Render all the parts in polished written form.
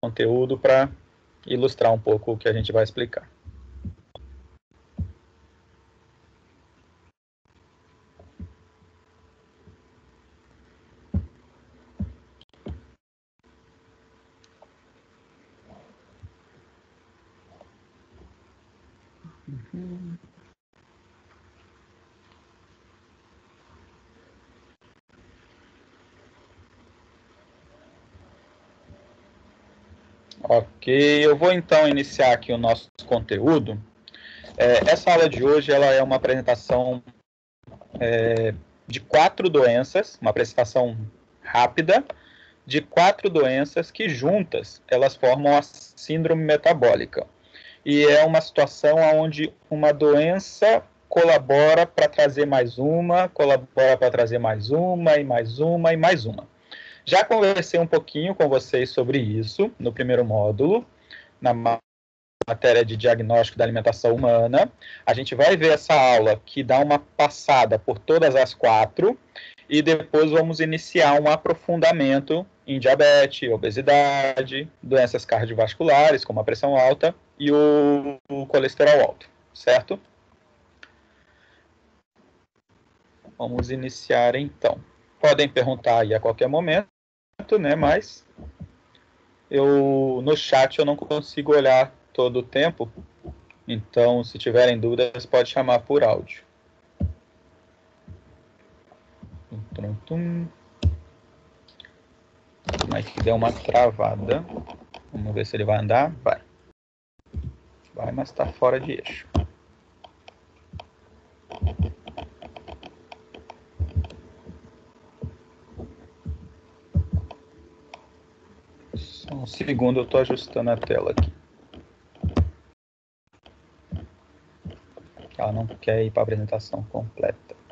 conteúdo para ilustrar um pouco o que a gente vai explicar. Ok, eu vou então iniciar aqui o nosso conteúdo. Essa aula de hoje ela é uma apresentação de 4 doenças, uma apresentação rápida de 4 doenças que juntas elas formam a síndrome metabólica. E é uma situação onde uma doença colabora para trazer mais uma, colabora para trazer mais uma, e mais uma, e mais uma. Já conversei um pouquinho com vocês sobre isso no primeiro módulo, na matéria de diagnóstico da alimentação humana. A gente vai ver essa aula que dá uma passada por todas as 4 e depois vamos iniciar um aprofundamento em diabetes, obesidade, doenças cardiovasculares, como a pressão alta e o colesterol alto, certo? Vamos iniciar então. Podem perguntar aí a qualquer momento, né? Mas no chat eu não consigo olhar todo o tempo, então se tiverem dúvidas pode chamar por áudio. Mas que deu uma travada. Vamos ver se ele vai andar. Vai, mas está fora de eixo. Só um segundo, eu estou ajustando a tela aqui. Ela não quer ir para a apresentação completa.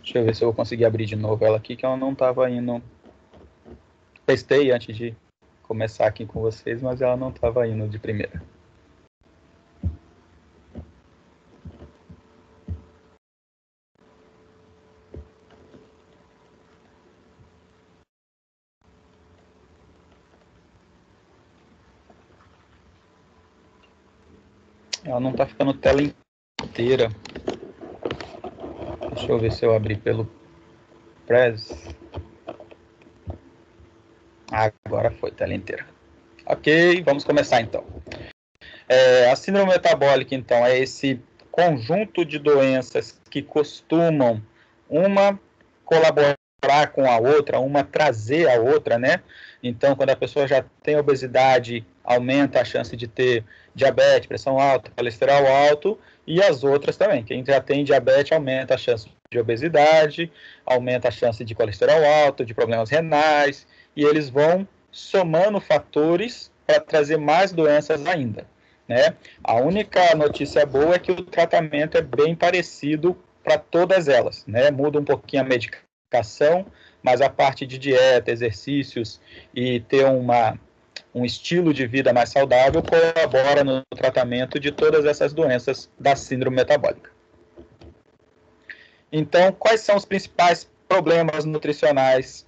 Deixa eu ver se eu vou conseguir abrir de novo ela aqui, que ela não estava indo. Testei antes de começar aqui com vocês, mas ela não estava indo de primeira. Ela não está ficando tela inteira. Deixa eu ver se eu abrir pelo Press. Agora foi, tela inteira. Ok, vamos começar então. A síndrome metabólica, então, é esse conjunto de doenças que costumam uma colaborar com a outra, uma trazer a outra, né? Então, quando a pessoa já tem obesidade, aumenta a chance de ter diabetes, pressão alta, colesterol alto, e as outras também. Quem já tem diabetes aumenta a chance de obesidade, aumenta a chance de colesterol alto, de problemas renais, e eles vão somando fatores para trazer mais doenças ainda, né? A única notícia boa é que o tratamento é bem parecido para todas elas, né? Muda um pouquinho a medicação, mas a parte de dieta, exercícios e ter um estilo de vida mais saudável colabora no tratamento de todas essas doenças da síndrome metabólica. Então, quais são os principais problemas nutricionais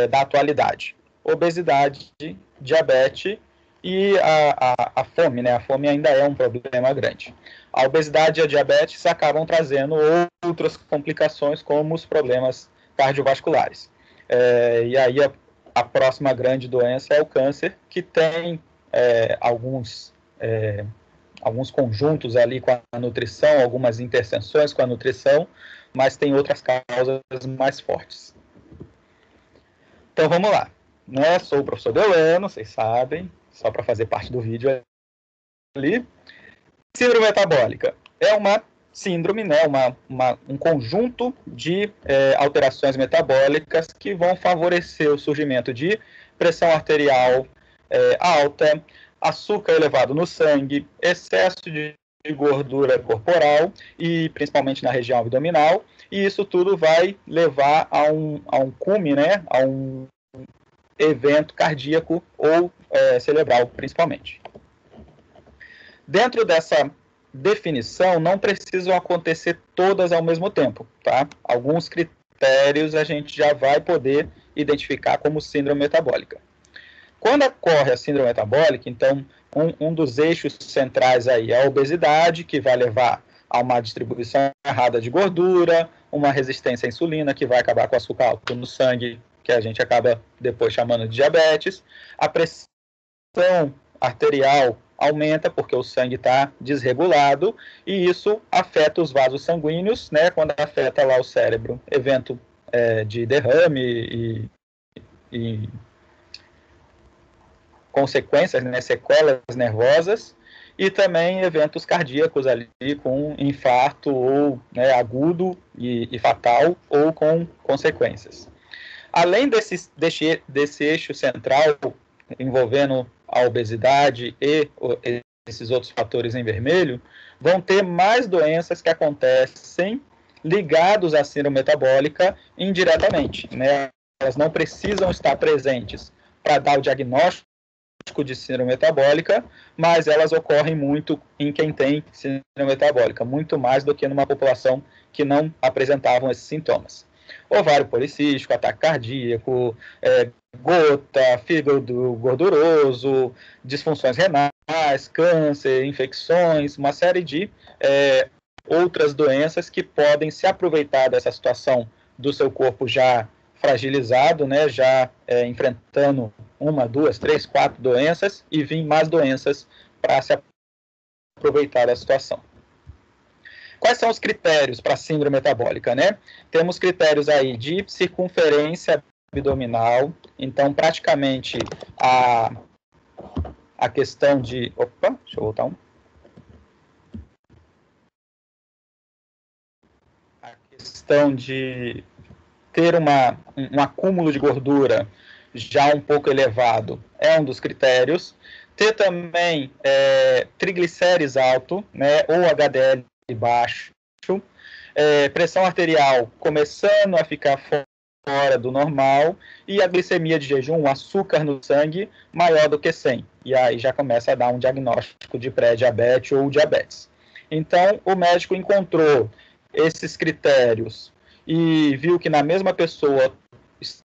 da atualidade? Obesidade, diabetes e a fome, né? A fome ainda é um problema grande. A obesidade e a diabetes acabam trazendo outras complicações, como os problemas cardiovasculares. E aí a próxima grande doença é o câncer, que tem alguns conjuntos ali com a nutrição, algumas interseções com a nutrição, mas tem outras causas mais fortes. Então vamos lá. Né? Sou o professor Delano, vocês sabem, só para fazer parte do vídeo ali. Síndrome metabólica é uma síndrome, né, um conjunto de alterações metabólicas que vão favorecer o surgimento de pressão arterial alta, açúcar elevado no sangue, excesso de gordura corporal e principalmente na região abdominal, e isso tudo vai levar a um cume, né, a um evento cardíaco ou cerebral, principalmente. Dentro dessa definição, não precisam acontecer todas ao mesmo tempo, tá? Alguns critérios a gente já vai poder identificar como síndrome metabólica. Quando ocorre a síndrome metabólica, então, um dos eixos centrais aí é a obesidade, que vai levar a uma distribuição errada de gordura, uma resistência à insulina, que vai acabar com o açúcar alto no sangue, que a gente acaba depois chamando de diabetes. A pressão arterial aumenta porque o sangue está desregulado e isso afeta os vasos sanguíneos, né? Quando afeta lá o cérebro, evento de derrame e consequências, né? Sequelas nervosas e também eventos cardíacos ali com infarto ou agudo e fatal ou com consequências. Além desse eixo central envolvendo a obesidade e esses outros fatores em vermelho, vão ter mais doenças que acontecem ligados à síndrome metabólica indiretamente, né? Elas não precisam estar presentes para dar o diagnóstico de síndrome metabólica, mas elas ocorrem muito em quem tem síndrome metabólica, muito mais do que numa população que não apresentavam esses sintomas. Ovário policístico, ataque cardíaco, gota, fígado gorduroso, disfunções renais, câncer, infecções, uma série de outras doenças que podem se aproveitar dessa situação do seu corpo já fragilizado, né, já enfrentando 1, 2, 3, 4 doenças e vir mais doenças para se aproveitar da situação. Quais são os critérios para a síndrome metabólica, né? Temos critérios aí de circunferência abdominal, então praticamente a questão de... Opa, deixa eu voltar um. A questão de ter um acúmulo de gordura já um pouco elevado é um dos critérios. Ter também triglicérides alto, né, ou HDL baixo, pressão arterial começando a ficar fora do normal e a glicemia de jejum, o açúcar no sangue, maior do que 100. E aí já começa a dar um diagnóstico de pré-diabetes ou diabetes. Então, o médico encontrou esses critérios e viu que na mesma pessoa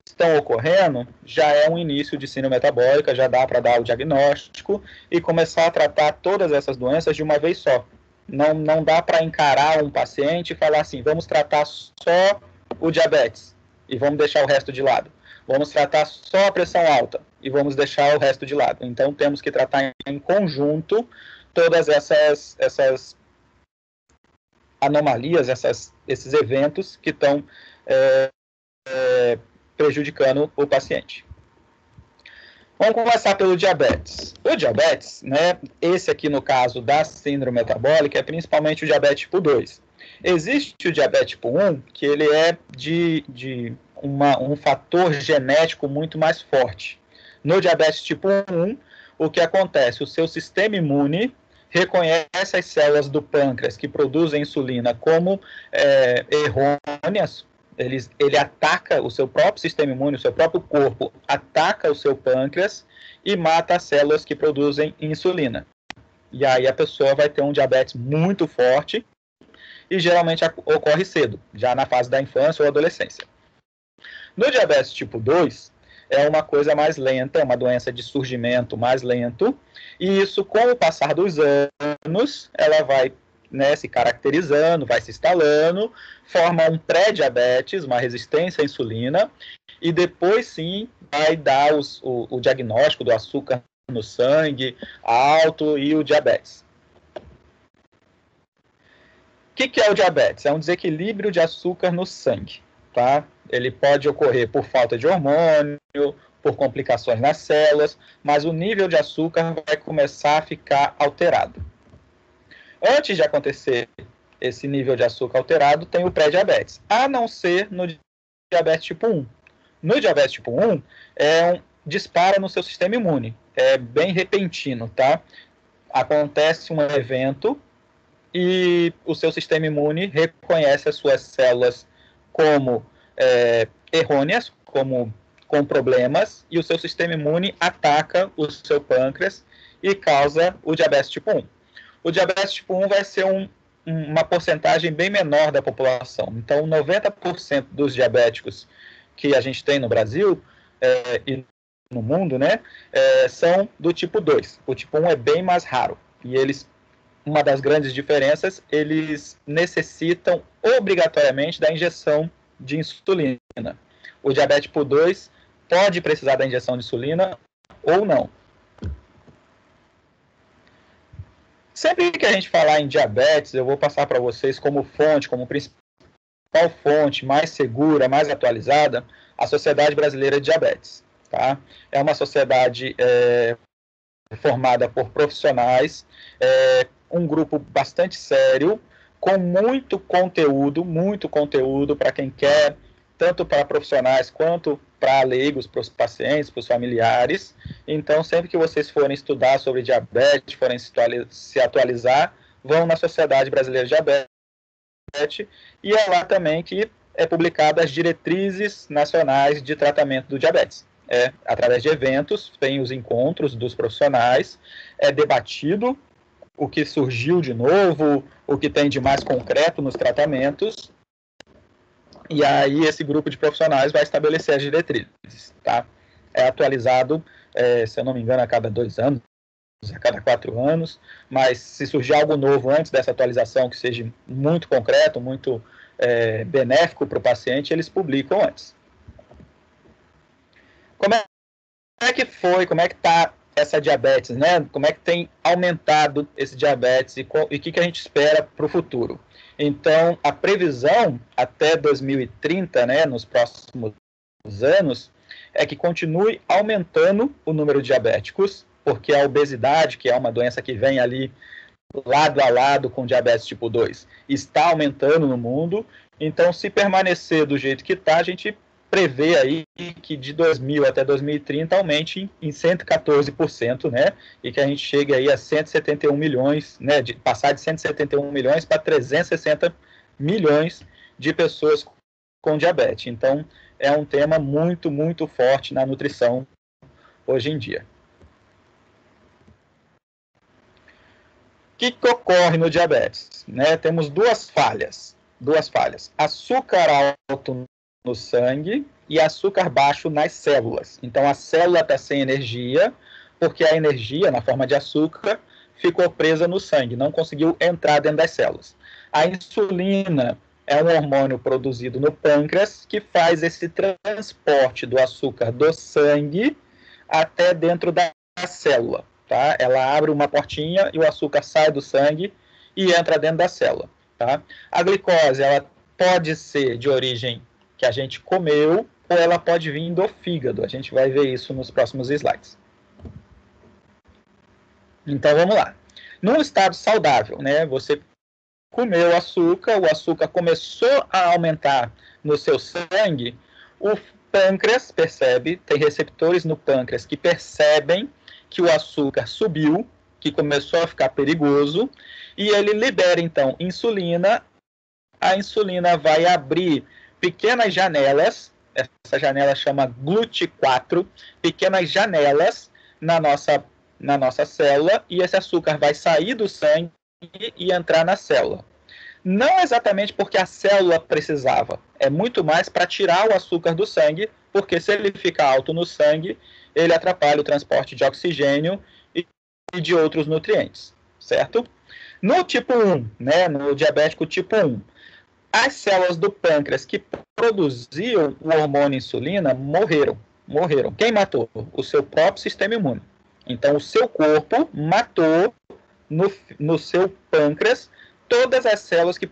estão ocorrendo, já é um início de síndrome metabólica, já dá para dar o diagnóstico e começar a tratar todas essas doenças de uma vez só. Não dá para encarar um paciente e falar assim, vamos tratar só o diabetes e vamos deixar o resto de lado. Vamos tratar só a pressão alta e vamos deixar o resto de lado. Então, temos que tratar em conjunto todas essas anomalias, esses eventos que estão prejudicando o paciente. Vamos começar pelo diabetes. O diabetes, né, esse aqui no caso da síndrome metabólica, é principalmente o diabetes tipo 2. Existe o diabetes tipo 1, que ele é de um fator genético muito mais forte. No diabetes tipo 1, o que acontece? O seu sistema imune reconhece as células do pâncreas que produzem insulina como errôneas. Ele ataca o seu próprio sistema imune, o seu próprio corpo ataca o seu pâncreas e mata as células que produzem insulina. E aí a pessoa vai ter um diabetes muito forte e geralmente ocorre cedo, já na fase da infância ou adolescência. No diabetes tipo 2, é uma coisa mais lenta, é uma doença de surgimento mais lento, e isso, com o passar dos anos, ela vai se caracterizando, vai se instalando, forma um pré-diabetes, uma resistência à insulina, e depois sim vai dar o diagnóstico do açúcar no sangue alto e o diabetes. O que é o diabetes? É um desequilíbrio de açúcar no sangue, tá? Ele pode ocorrer por falta de hormônio, por complicações nas células, mas o nível de açúcar vai começar a ficar alterado. Antes de acontecer esse nível de açúcar alterado, tem o pré-diabetes, a não ser no diabetes tipo 1. No diabetes tipo 1, dispara no seu sistema imune, é bem repentino, tá? Acontece um evento e o seu sistema imune reconhece as suas células como errôneas, como com problemas, e o seu sistema imune ataca o seu pâncreas e causa o diabetes tipo 1. O diabetes tipo 1 vai ser uma porcentagem bem menor da população. Então, 90% dos diabéticos que a gente tem no Brasil e no mundo, né, são do tipo 2. O tipo 1 é bem mais raro. E uma das grandes diferenças, eles necessitam obrigatoriamente da injeção de insulina. O diabetes tipo 2 pode precisar da injeção de insulina ou não. Sempre que a gente falar em diabetes, eu vou passar para vocês como fonte, como principal fonte mais segura, mais atualizada, a Sociedade Brasileira de Diabetes. Tá? É uma sociedade formada por profissionais, um grupo bastante sério, com muito conteúdo para quem quer, tanto para profissionais quanto para leigos, para os pacientes, para os familiares. Então, sempre que vocês forem estudar sobre diabetes, forem se atualizar, vão na Sociedade Brasileira de Diabetes, e é lá também que é publicada as diretrizes nacionais de tratamento do diabetes. Através de eventos, tem os encontros dos profissionais, é debatido o que surgiu de novo, o que tem de mais concreto nos tratamentos, e aí esse grupo de profissionais vai estabelecer as diretrizes, tá? É atualizado, se eu não me engano, a cada 2 anos, a cada 4 anos, mas se surgir algo novo antes dessa atualização que seja muito concreto, muito benéfico para o paciente, eles publicam antes. Como é que está essa diabetes, né? Como é que tem aumentado esse diabetes e o que a gente espera para o futuro? Então, a previsão até 2030, né, nos próximos anos, é que continue aumentando o número de diabéticos, porque a obesidade, que é uma doença que vem ali lado a lado com diabetes tipo 2, está aumentando no mundo. Então, se permanecer do jeito que está, a gente prevê aí que de 2000 até 2030 aumente em 114%, né? E que a gente chegue aí a 171 milhões, né? Passar de 171 milhões para 360 milhões de pessoas com diabetes. Então, é um tema muito, muito forte na nutrição hoje em dia. O que ocorre no diabetes? Né? Temos duas falhas. Açúcar alto no sangue e açúcar baixo nas células. Então, a célula está sem energia, porque a energia, na forma de açúcar, ficou presa no sangue, não conseguiu entrar dentro das células. A insulina é um hormônio produzido no pâncreas que faz esse transporte do açúcar do sangue até dentro da célula. Tá? Ela abre uma portinha e o açúcar sai do sangue e entra dentro da célula. Tá? A glicose, ela pode ser de origem que a gente comeu, ou ela pode vir do fígado. A gente vai ver isso nos próximos slides. Então, vamos lá. Num estado saudável, né, você comeu açúcar, o açúcar começou a aumentar no seu sangue, o pâncreas percebe, tem receptores no pâncreas que percebem que o açúcar subiu, que começou a ficar perigoso, e ele libera, então, insulina. A insulina vai abrir pequenas janelas, essa janela chama GLUT4, pequenas janelas na nossa célula, e esse açúcar vai sair do sangue e entrar na célula. Não exatamente porque a célula precisava, é muito mais para tirar o açúcar do sangue, porque se ele ficar alto no sangue, ele atrapalha o transporte de oxigênio e de outros nutrientes, certo? No tipo 1, né, no diabético tipo 1, as células do pâncreas que produziam o hormônio insulina morreram. Quem matou? O seu próprio sistema imune. Então, o seu corpo matou no seu pâncreas todas as células que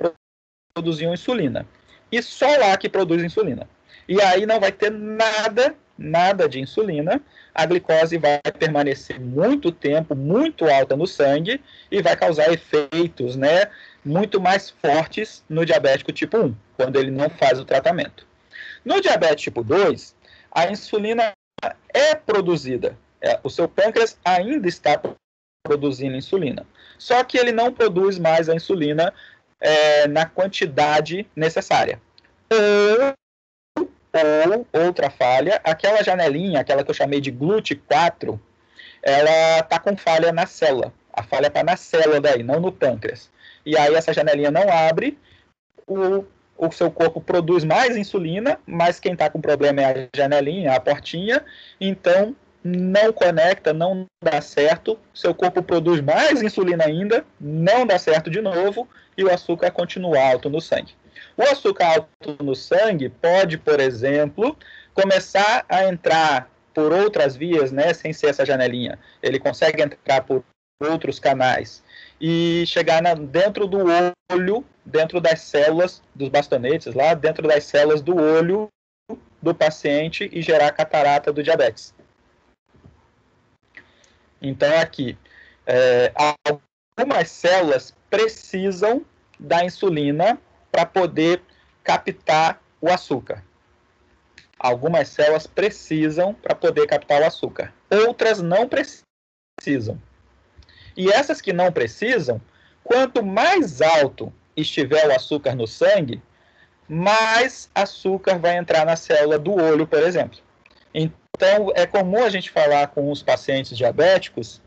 produziam insulina. E só lá que produz insulina. E aí não vai ter nada nada de insulina, a glicose vai permanecer muito tempo, muito alta no sangue e vai causar efeitos, né, muito mais fortes no diabético tipo 1, quando ele não faz o tratamento. No diabetes tipo 2, a insulina é produzida. O seu pâncreas ainda está produzindo insulina. Só que ele não produz mais a insulina na quantidade necessária. Ou outra falha, aquela janelinha, aquela que eu chamei de GLUT4, ela está com falha na célula. A falha está na célula daí, não no pâncreas. E aí essa janelinha não abre, o seu corpo produz mais insulina, mas quem está com problema é a janelinha, a portinha, então não conecta, não dá certo, seu corpo produz mais insulina ainda, não dá certo de novo, e o açúcar continua alto no sangue. O açúcar alto no sangue pode, por exemplo, começar a entrar por outras vias, né, sem ser essa janelinha. Ele consegue entrar por outros canais e chegar dentro do olho, dentro das células dos bastonetes, lá dentro das células do olho do paciente e gerar catarata do diabetes. Então, aqui, algumas células precisam da insulina para poder captar o açúcar. Algumas células precisam para poder captar o açúcar. Outras não precisam. E essas que não precisam, quanto mais alto estiver o açúcar no sangue, mais açúcar vai entrar na célula do olho, por exemplo. Então, é comum a gente falar com os pacientes diabéticos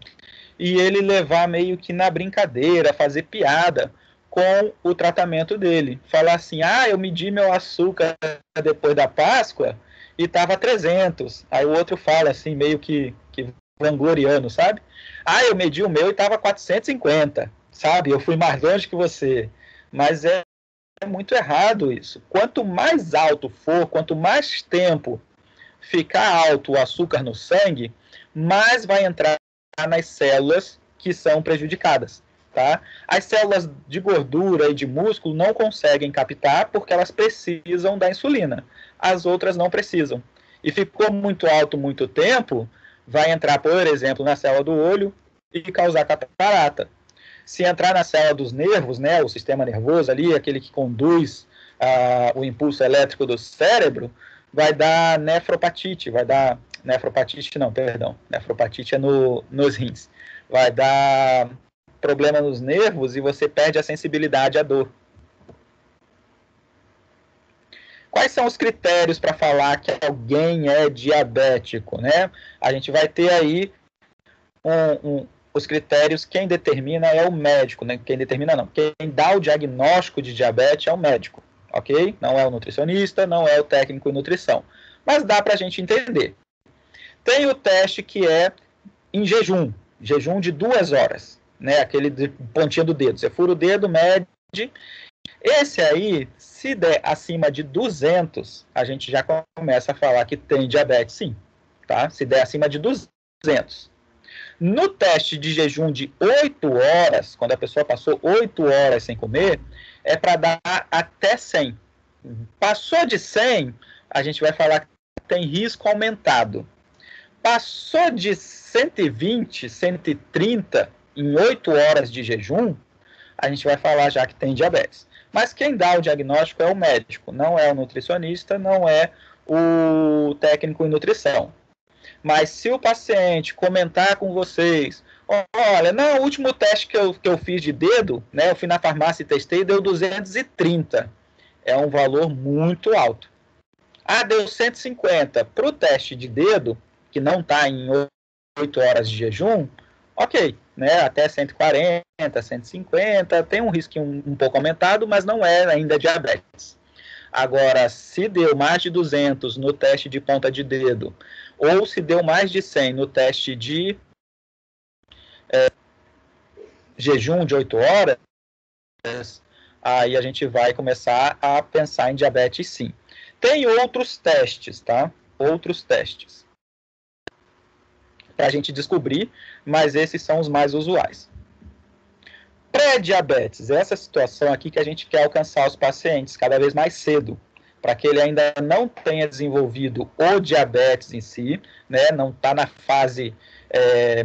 e ele levar meio que na brincadeira, fazer piada com o tratamento dele. Falar assim, eu medi meu açúcar depois da Páscoa e estava 300. Aí o outro fala assim, meio que vangloriano, sabe? Eu medi o meu e estava 450, sabe? Eu fui mais longe que você. Mas é muito errado isso. Quanto mais alto for, quanto mais tempo ficar alto o açúcar no sangue, mais vai entrar nas células que são prejudicadas. Tá? As células de gordura e de músculo não conseguem captar porque elas precisam da insulina. As outras não precisam. E ficou muito alto muito tempo, vai entrar, por exemplo, na célula do olho e causar catarata. Se entrar na célula dos nervos, né, o sistema nervoso ali, aquele que conduz o impulso elétrico do cérebro, vai dar nefropatite, nefropatite é nos rins. Vai dar problema nos nervos e você perde a sensibilidade à dor. Quais são os critérios para falar que alguém é diabético, né? A gente vai ter aí os critérios, quem determina é o médico, né? Quem determina não, quem dá o diagnóstico de diabetes é o médico, ok? Não é o nutricionista, não é o técnico em nutrição, mas dá para a gente entender. Tem o teste que é em jejum de 2 horas, né? Aquele de pontinha do dedo, você fura o dedo, mede. Esse aí, se der acima de 200, a gente já começa a falar que tem diabetes, sim, tá? Se der acima de 200. No teste de jejum de 8 horas, quando a pessoa passou 8 horas sem comer, é para dar até 100. Passou de 100, a gente vai falar que tem risco aumentado. Passou de 120, 130 em 8 horas de jejum, a gente vai falar já que tem diabetes. Mas quem dá o diagnóstico é o médico, não é o nutricionista, não é o técnico em nutrição. Mas se o paciente comentar com vocês, olha, no último teste que eu fiz de dedo, né, eu fui na farmácia e testei, deu 230. É um valor muito alto. Deu 150. Para o teste de dedo, que não está em 8 horas de jejum, ok, né, até 140, 150, tem um risco um pouco aumentado, mas não é ainda diabetes. Agora, se deu mais de 200 no teste de ponta de dedo, ou se deu mais de 100 no teste de jejum de 8 horas, aí a gente vai começar a pensar em diabetes, sim. Tem outros testes, tá? Outros testes para a gente descobrir, mas esses são os mais usuais. Pré-diabetes, essa situação aqui que a gente quer alcançar os pacientes cada vez mais cedo. para que ele ainda não tenha desenvolvido o diabetes em si, né? Não está na fase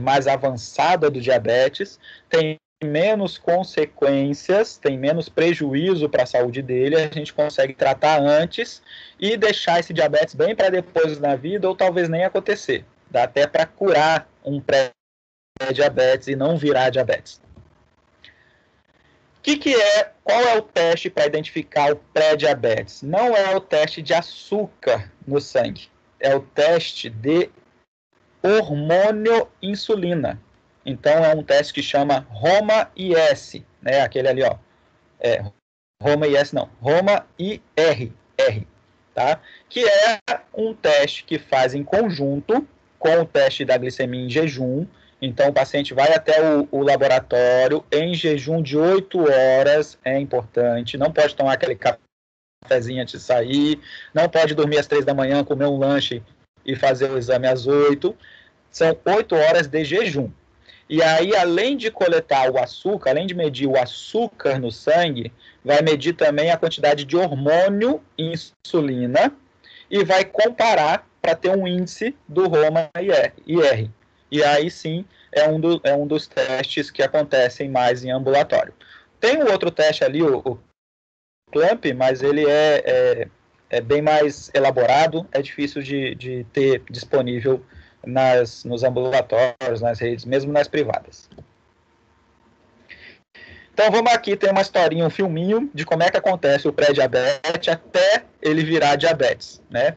mais avançada do diabetes, tem menos consequências, tem menos prejuízo para a saúde dele, a gente consegue tratar antes e deixar esse diabetes bem para depois na vida, ou talvez nem acontecer. Dá até para curar um pré-diabetes e não virar diabetes. Qual é o teste para identificar o pré-diabetes? Não é o teste de açúcar no sangue, é o teste de hormônio insulina. Então, é um teste que chama HOMA-IS, né? Aquele ali, ó. HOMA-IS não, HOMA-IR, tá? Que é um teste que faz em conjunto com o teste da glicemia em jejum. Então, o paciente vai até o laboratório em jejum de 8 horas, é importante. Não pode tomar aquele cafezinho antes de sair, não pode dormir às 3 da manhã, comer um lanche e fazer o exame às 8. São 8 horas de jejum. E aí, além de coletar o açúcar, além de medir o açúcar no sangue, vai medir também a quantidade de hormônio insulina e vai comparar para ter um índice do HOMA-IR. E aí sim, é um dos testes que acontecem mais em ambulatório. Tem um outro teste ali, o CLAMP, mas ele é bem mais elaborado, é difícil de ter disponível nos ambulatórios, nas redes, mesmo nas privadas. Então vamos aqui, tem uma historinha, um filminho de como é que acontece o pré-diabetes até ele virar diabetes, né?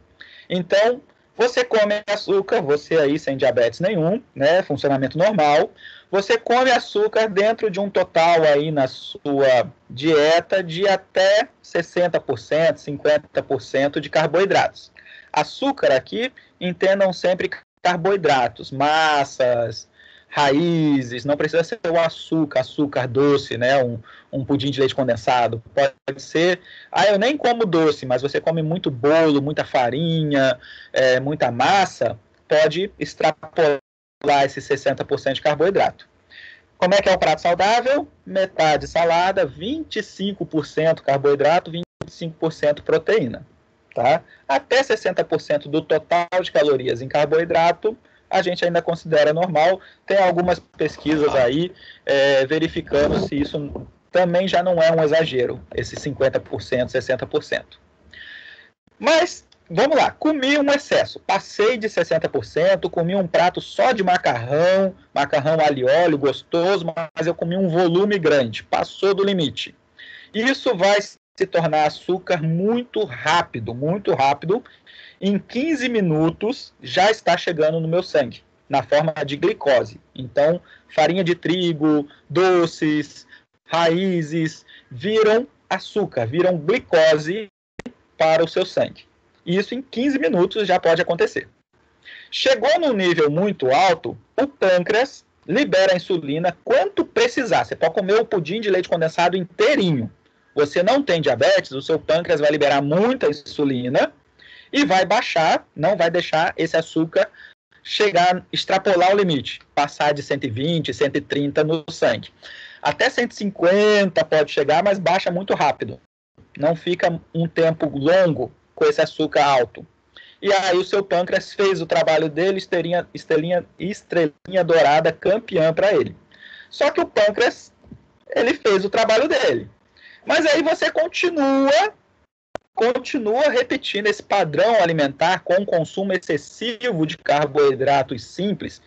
Então, você come açúcar, você aí sem diabetes nenhum, né? Funcionamento normal. Você come açúcar dentro de um total aí na sua dieta de até 60%, 50% de carboidratos. Açúcar aqui, entendam sempre carboidratos, massas, raízes, não precisa ser o açúcar doce, né? Um pudim de leite condensado. Pode ser, eu nem como doce, mas você come muito bolo, muita farinha, muita massa, pode extrapolar esses 60% de carboidrato. Como é que é o prato saudável? Metade salada, 25% carboidrato, 25% proteína. Tá? Até 60% do total de calorias em carboidrato, a gente ainda considera normal. Tem algumas pesquisas aí verificando se isso também já não é um exagero, esses 50%, 60%. Mas, vamos lá, comi um excesso, passei de 60%, comi um prato só de macarrão alho e óleo, gostoso, mas eu comi um volume grande, passou do limite. Isso vai se tornar açúcar muito rápido, em 15 minutos já está chegando no meu sangue, na forma de glicose. Então, farinha de trigo, doces, raízes, viram açúcar, viram glicose para o seu sangue. Isso em 15 minutos já pode acontecer. Chegou num nível muito alto, o pâncreas libera a insulina quanto precisar. Você pode comer o pudim de leite condensado inteirinho. Você não tem diabetes, o seu pâncreas vai liberar muita insulina e vai baixar, não vai deixar esse açúcar extrapolar o limite, passar de 120, 130 no sangue. Até 150 pode chegar, mas baixa muito rápido. Não fica um tempo longo com esse açúcar alto. E aí o seu pâncreas fez o trabalho dele, estrelinha dourada campeã para ele. Só que o pâncreas, ele fez o trabalho dele. Mas aí você continua repetindo esse padrão alimentar com consumo excessivo de carboidratos simples.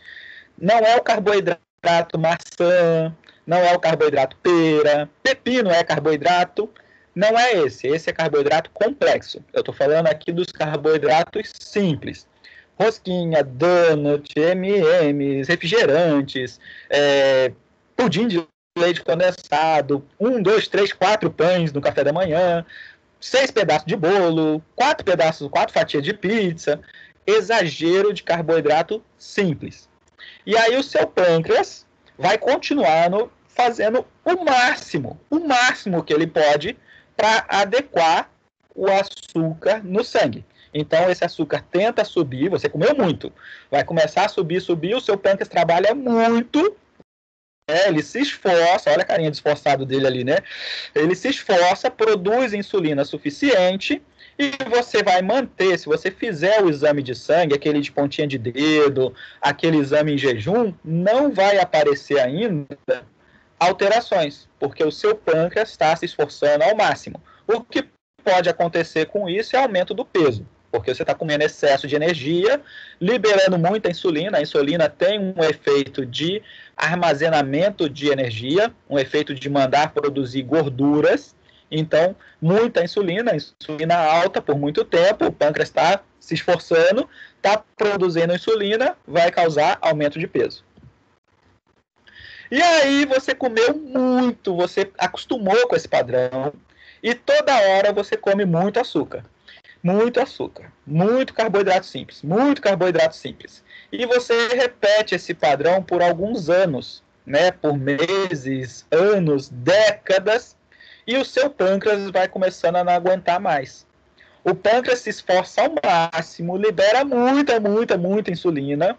Não é o carboidrato maçã, não é o carboidrato pera, pepino é carboidrato, não é esse é carboidrato complexo. Eu estou falando aqui dos carboidratos simples. Rosquinha, donut, M&M's, refrigerantes, pudim de leite condensado, 1, 2, 3, 4 pães no café da manhã, 6 pedaços de bolo, 4 fatias de pizza, exagero de carboidrato simples. E aí o seu pâncreas vai continuar fazendo o máximo que ele pode para adequar o açúcar no sangue. Então esse açúcar tenta subir, você comeu muito, vai começar a subir, o seu pâncreas trabalha muito, ele se esforça, olha a carinha de esforçado dele ali, né? Ele se esforça, produz insulina suficiente E você vai manter, se você fizer o exame de sangue, aquele de pontinha de dedo, aquele exame em jejum, não vai aparecer ainda alterações, porque o seu pâncreas está se esforçando ao máximo. O que pode acontecer com isso é aumento do peso, porque você está comendo excesso de energia, liberando muita insulina. A insulina tem um efeito de armazenamento de energia, um efeito de mandar produzir gorduras. Então, muita insulina alta por muito tempo, o pâncreas está se esforçando, está produzindo insulina, vai causar aumento de peso. E aí você comeu muito, você acostumou com esse padrão, e toda hora você come muito açúcar, muito carboidrato simples, muito carboidrato simples. E você repete esse padrão por alguns anos, né, por meses, anos, décadas, e o seu pâncreas vai começando a não aguentar mais. O pâncreas se esforça ao máximo, libera muita insulina,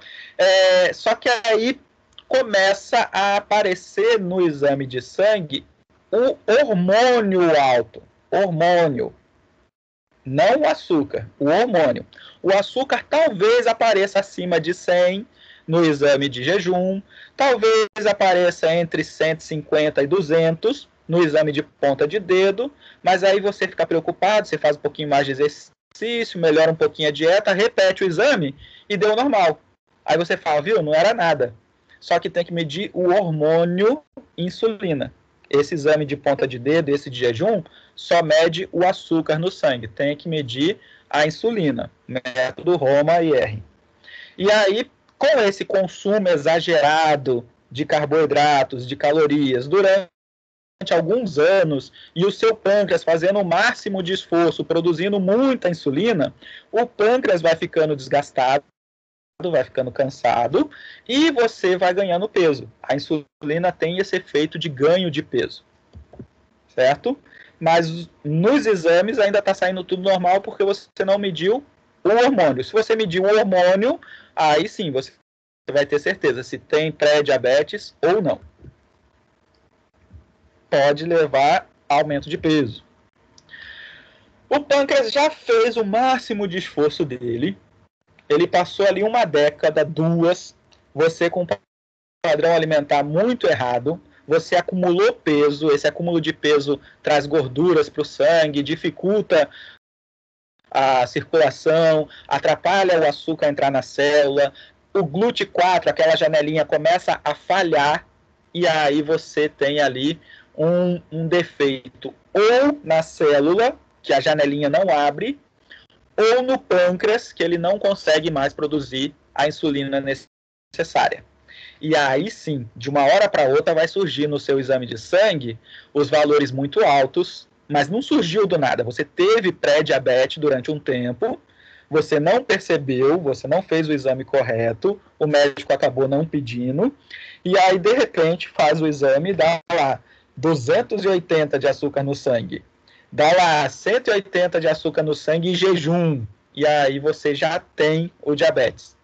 só que aí começa a aparecer no exame de sangue o hormônio alto. Hormônio. Não o açúcar, o hormônio. O açúcar talvez apareça acima de 100 no exame de jejum, talvez apareça entre 150 e 200 no exame de ponta de dedo, mas aí você fica preocupado, você faz um pouquinho mais de exercício, melhora um pouquinho a dieta, repete o exame e deu normal. Aí você fala, viu, não era nada. Só que tem que medir o hormônio insulina. Esse exame de ponta de dedo, esse de jejum, só mede o açúcar no sangue. Tem que medir a insulina, método Roma-IR. E aí, com esse consumo exagerado de carboidratos, de calorias, durante alguns anos, e o seu pâncreas fazendo o máximo de esforço, produzindo muita insulina, o pâncreas vai ficando desgastado, vai ficando cansado, e você vai ganhando peso. A insulina tem esse efeito de ganho de peso, certo? Mas nos exames ainda está saindo tudo normal, porque você não mediu o hormônio. Se você medir o hormônio, aí sim, você vai ter certeza se tem pré-diabetes ou não. Pode levar a aumento de peso. O pâncreas já fez o máximo de esforço dele. Ele passou ali uma década, duas, você com um padrão alimentar muito errado, você acumulou peso, esse acúmulo de peso traz gorduras para o sangue, dificulta a circulação, atrapalha o açúcar entrar na célula, o GLUT4, aquela janelinha, começa a falhar, e aí você tem ali um defeito ou na célula, que a janelinha não abre, ou no pâncreas, que ele não consegue mais produzir a insulina necessária. E aí sim, de uma hora para outra vai surgir no seu exame de sangue os valores muito altos, mas não surgiu do nada. Você teve pré-diabetes durante um tempo, você não percebeu, você não fez o exame correto, o médico acabou não pedindo, e aí de repente faz o exame e dá lá 280 de açúcar no sangue. Dá lá 180 de açúcar no sangue em jejum, e aí você já tem o diabetes.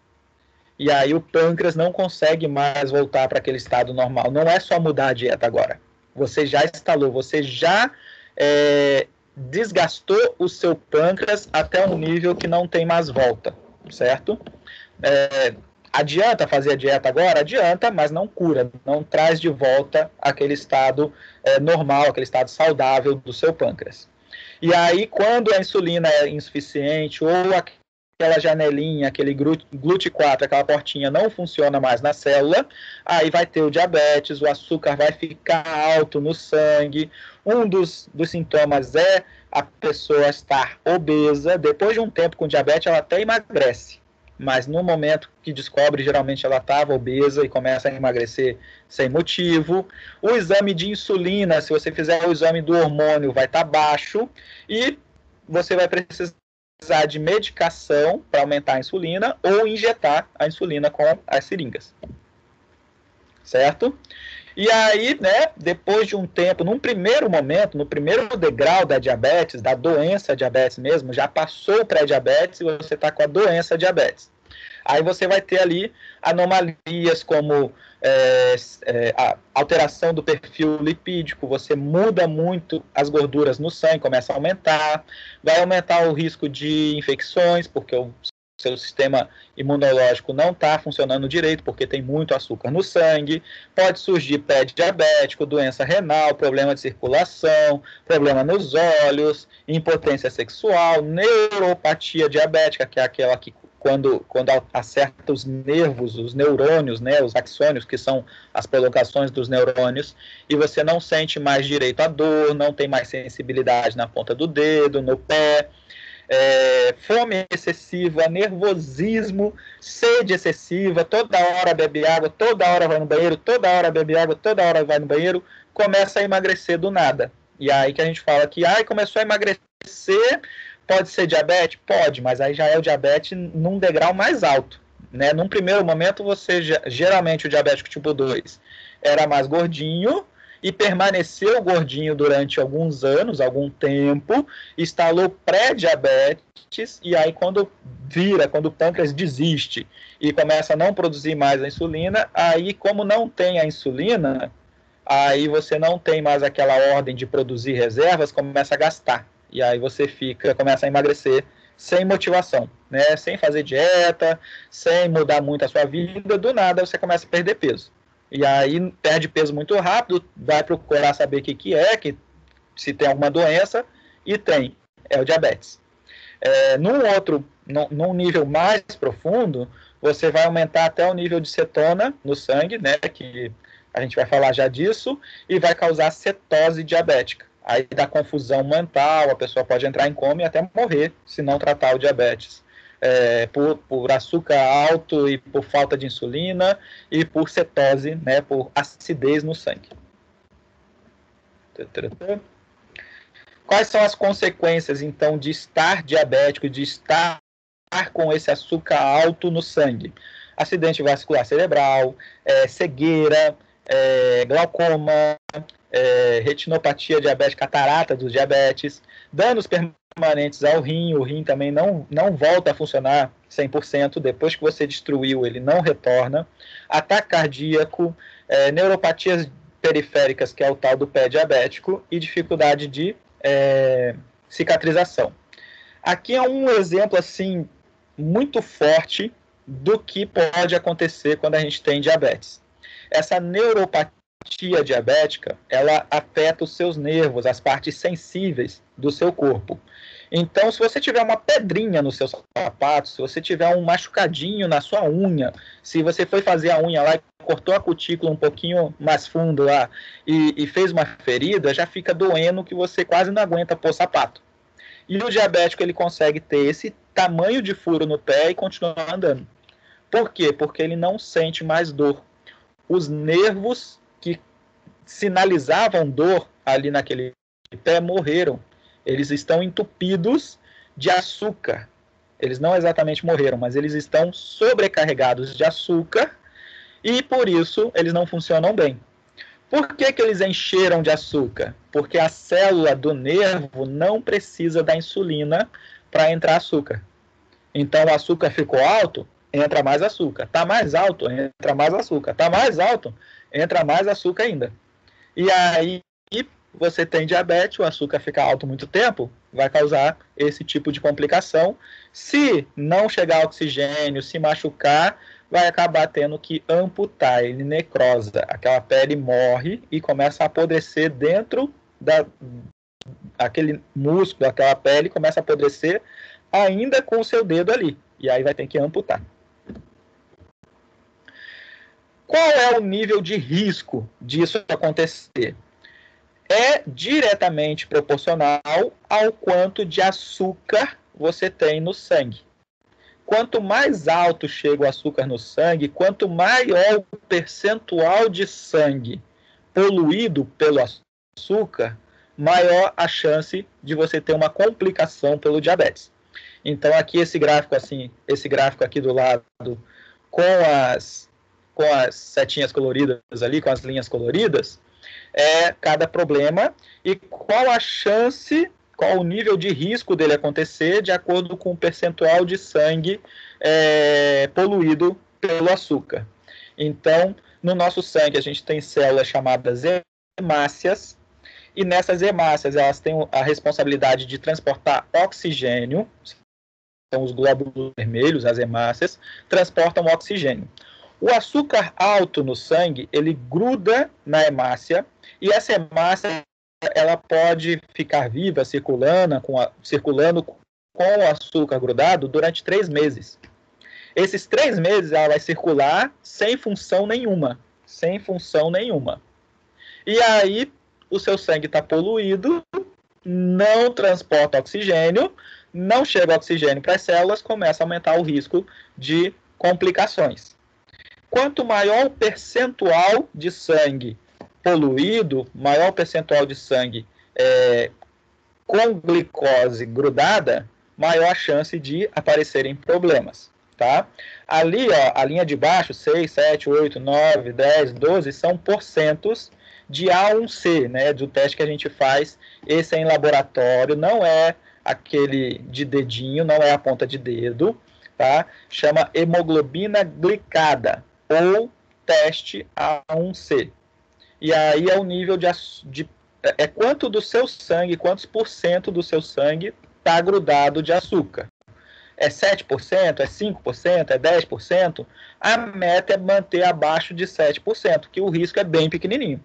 E aí o pâncreas não consegue mais voltar para aquele estado normal. Não é só mudar a dieta agora. Você já instalou, você já desgastou o seu pâncreas até um nível que não tem mais volta, certo? Adianta fazer a dieta agora? Adianta, mas não cura, não traz de volta aquele estado normal, aquele estado saudável do seu pâncreas. E aí, quando a insulina é insuficiente ou aquela janelinha, aquele GLUT4, aquela portinha não funciona mais na célula, aí vai ter o diabetes, o açúcar vai ficar alto no sangue. Um dos sintomas é a pessoa estar obesa. Depois de um tempo com diabetes, ela até emagrece. Mas no momento que descobre, geralmente ela estava obesa e começa a emagrecer sem motivo. O exame de insulina, se você fizer o exame do hormônio, vai estar baixo. E você vai precisar de medicação para aumentar a insulina ou injetar a insulina com as seringas. Certo? E aí, né, depois de um tempo, num primeiro momento, no primeiro degrau da diabetes, da doença diabetes mesmo, já passou o pré-diabetes e você está com a doença diabetes. Aí você vai ter ali anomalias como a alteração do perfil lipídico, você muda muito as gorduras no sangue, começa a aumentar, vai aumentar o risco de infecções, porque o seu sistema imunológico não está funcionando direito, porque tem muito açúcar no sangue, pode surgir pé diabético, doença renal, problema de circulação, problema nos olhos, impotência sexual, neuropatia diabética, que é aquela que quando acerta os nervos, os neurônios, né, os axônios, que são as prolongações dos neurônios, e você não sente mais direito à dor, não tem mais sensibilidade na ponta do dedo, no pé, fome excessiva, nervosismo, sede excessiva, toda hora bebe água, toda hora vai no banheiro, toda hora bebe água, toda hora vai no banheiro, começa a emagrecer do nada. E aí que a gente fala que começou a emagrecer, pode ser diabetes? Pode, mas aí já é o diabetes num degrau mais alto. Né? Num primeiro momento, geralmente o diabético tipo 2 era mais gordinho e permaneceu gordinho durante alguns anos, algum tempo, instalou pré-diabetes, e aí quando o pâncreas desiste e começa a não produzir mais a insulina, aí como não tem a insulina, aí você não tem mais aquela ordem de produzir reservas, começa a gastar. E aí você começa a emagrecer sem motivação, né? Sem fazer dieta, sem mudar muito a sua vida, do nada você começa a perder peso. E aí perde peso muito rápido, vai procurar saber o que é, se tem alguma doença, e tem, é o diabetes. Num nível mais profundo, você vai aumentar até o nível de cetona no sangue, né? Que a gente vai falar já disso, e vai causar cetose diabética. Aí dá confusão mental, a pessoa pode entrar em coma e até morrer se não tratar o diabetes. Por açúcar alto e por falta de insulina e por cetose, né, por acidez no sangue. Quais são as consequências, então, de estar diabético, de estar com esse açúcar alto no sangue? Acidente vascular cerebral, cegueira, glaucoma, retinopatia diabética, catarata dos diabetes, danos permanentes ao rim, o rim também não volta a funcionar 100%, depois que você destruiu, ele não retorna, ataque cardíaco, neuropatias periféricas, que é o tal do pé diabético, e dificuldade de cicatrização. Aqui é um exemplo, assim, muito forte do que pode acontecer quando a gente tem diabetes. Essa neuropatia diabética, ela afeta os seus nervos, as partes sensíveis do seu corpo. Então, se você tiver uma pedrinha no seu sapato, se você tiver um machucadinho na sua unha, se você foi fazer a unha lá e cortou a cutícula um pouquinho mais fundo lá e fez uma ferida, já fica doendo que você quase não aguenta pôr sapato. E o diabético, ele consegue ter esse tamanho de furo no pé e continuar andando. Por quê? Porque ele não sente mais dor. Os nervos que sinalizavam dor ali naquele pé morreram. Eles estão entupidos de açúcar. Eles não exatamente morreram, mas eles estão sobrecarregados de açúcar e por isso eles não funcionam bem. Por que eles encheram de açúcar? Porque a célula do nervo não precisa da insulina para entrar açúcar. Então o açúcar ficou alto, entra mais açúcar. Está mais alto, entra mais açúcar. Está mais alto, entra mais açúcar ainda. E aí você tem diabetes, o açúcar fica alto muito tempo, vai causar esse tipo de complicação. Se não chegar oxigênio, se machucar, vai acabar tendo que amputar, ele necrosa. Aquela pele morre e começa a apodrecer dentro aquele músculo, aquela pele começa a apodrecer ainda com o seu dedo ali. E aí vai ter que amputar. Qual é o nível de risco disso acontecer? É diretamente proporcional ao quanto de açúcar você tem no sangue. Quanto mais alto chega o açúcar no sangue, quanto maior o percentual de sangue poluído pelo açúcar, maior a chance de você ter uma complicação pelo diabetes. Então aqui esse gráfico aqui do lado com as setinhas coloridas ali, com as linhas coloridas, é cada problema e qual a chance qual o nível de risco dele acontecer de acordo com o percentual de sangue poluído pelo açúcar. Então, no nosso sangue, a gente tem células chamadas hemácias, e nessas hemácias elas têm a responsabilidade de transportar oxigênio, são os glóbulos vermelhos, as hemácias, transportam oxigênio. O açúcar alto no sangue, ele gruda na hemácia, e essa hemácia ela pode ficar viva, circulando com o açúcar grudado durante 3 meses. Esses 3 meses ela vai circular sem função nenhuma. Sem função nenhuma. E aí o seu sangue está poluído, não transporta oxigênio, não chega oxigênio para as células, começa a aumentar o risco de complicações. Quanto maior o percentual de sangue poluído, maior o percentual de sangue com glicose grudada, maior a chance de aparecerem problemas. Tá? Ali, ó, a linha de baixo, 6, 7, 8, 9, 10, 12, são porcentos de A1C, né, do teste que a gente faz. Esse é em laboratório, não é aquele de dedinho, não é a ponta de dedo, tá? Chama hemoglobina glicada, ou teste A1C. E aí é o nível quanto do seu sangue, quantos % do seu sangue está grudado de açúcar. É 7%, é 5%, é 10%? A meta é manter abaixo de 7%, que o risco é bem pequenininho.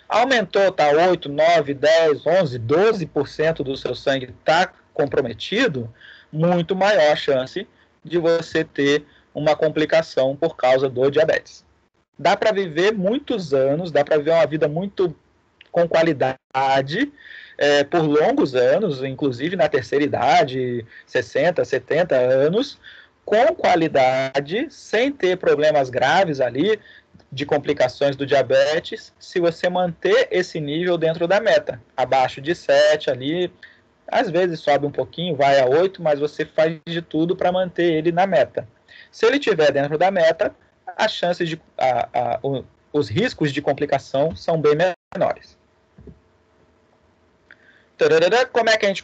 Aumentou, tá 8, 9, 10, 11, 12% do seu sangue está comprometido, muito maior a chance de você ter uma complicação por causa do diabetes. Dá para viver muitos anos, dá para viver uma vida muito com qualidade, por longos anos, inclusive na terceira idade, 60, 70 anos, com qualidade, sem ter problemas graves ali, de complicações do diabetes, se você manter esse nível dentro da meta. Abaixo de 7 ali, às vezes sobe um pouquinho, vai a 8, mas você faz de tudo para manter ele na meta. Se ele estiver dentro da meta, as chances os riscos de complicação são bem menores. Como é que a gente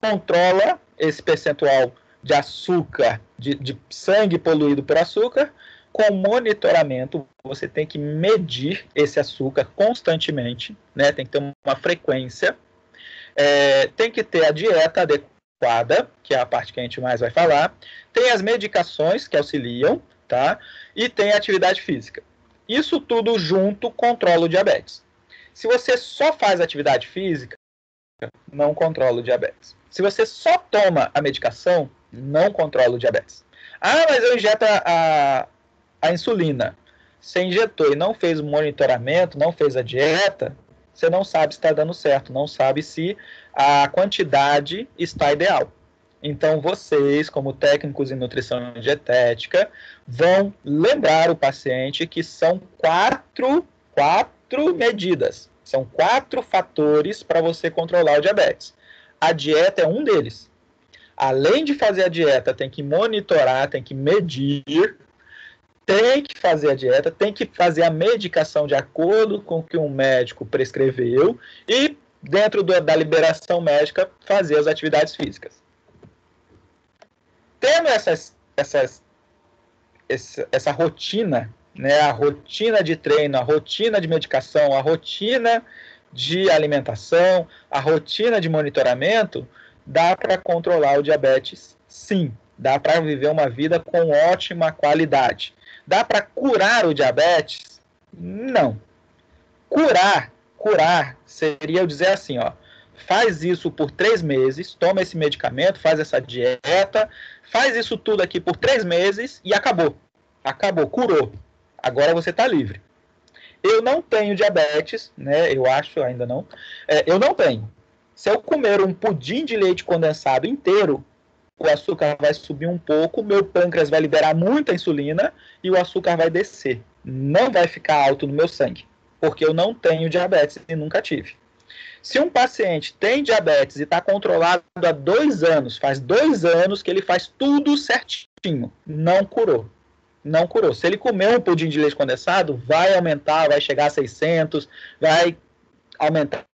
controla esse percentual de açúcar, de sangue poluído por açúcar? Com monitoramento, você tem que medir esse açúcar constantemente, né? Tem que ter uma frequência, tem que ter a dieta adequada, que é a parte que a gente mais vai falar, tem as medicações que auxiliam, tá? E tem a atividade física. Isso tudo junto controla o diabetes. Se você só faz atividade física, não controla o diabetes. Se você só toma a medicação, não controla o diabetes. Ah, mas eu injeto a insulina. Você injetou e não fez o monitoramento, não fez a dieta, você não sabe se está dando certo, não sabe se a quantidade está ideal. Então, vocês, como técnicos em nutrição e dietética, vão lembrar o paciente que são quatro medidas. São 4 fatores para você controlar o diabetes. A dieta é um deles. Além de fazer a dieta, tem que monitorar, tem que medir, tem que fazer a dieta, tem que fazer a medicação de acordo com o que um médico prescreveu e, dentro da liberação médica, fazer as atividades físicas. Tendo essa rotina, né, a rotina de treino, a rotina de medicação, a rotina de alimentação, a rotina de monitoramento, dá para controlar o diabetes, sim. Dá para viver uma vida com ótima qualidade. Dá para curar o diabetes? Não. Curar seria eu dizer assim, ó, faz isso por 3 meses, toma esse medicamento, faz essa dieta, faz isso tudo aqui por 3 meses e acabou. Acabou, curou. Agora você está livre. Eu não tenho diabetes, né? Eu acho, ainda não. Eu não tenho. Se eu comer um pudim de leite condensado inteiro, o açúcar vai subir um pouco, meu pâncreas vai liberar muita insulina e o açúcar vai descer. Não vai ficar alto no meu sangue, porque eu não tenho diabetes e nunca tive. Se um paciente tem diabetes e está controlado há 2 anos, faz 2 anos que ele faz tudo certinho, não curou. Não curou. Se ele comer um pudim de leite condensado, vai aumentar, vai chegar a 600, vai aumentar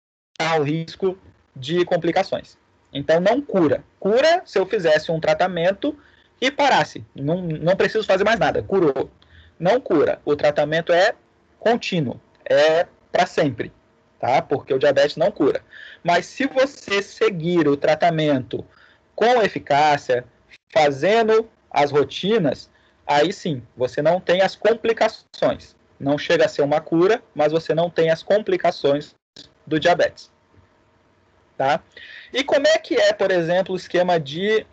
o risco de complicações. Então, não cura. Cura se eu fizesse um tratamento e parasse. Não preciso fazer mais nada. Curou. Não cura. O tratamento é contínuo. É para sempre. Tá? Porque o diabetes não cura. Mas se você seguir o tratamento com eficácia, fazendo as rotinas, aí sim, você não tem as complicações. Não chega a ser uma cura, mas você não tem as complicações do diabetes. Tá? E como é que é, por exemplo, o esquema de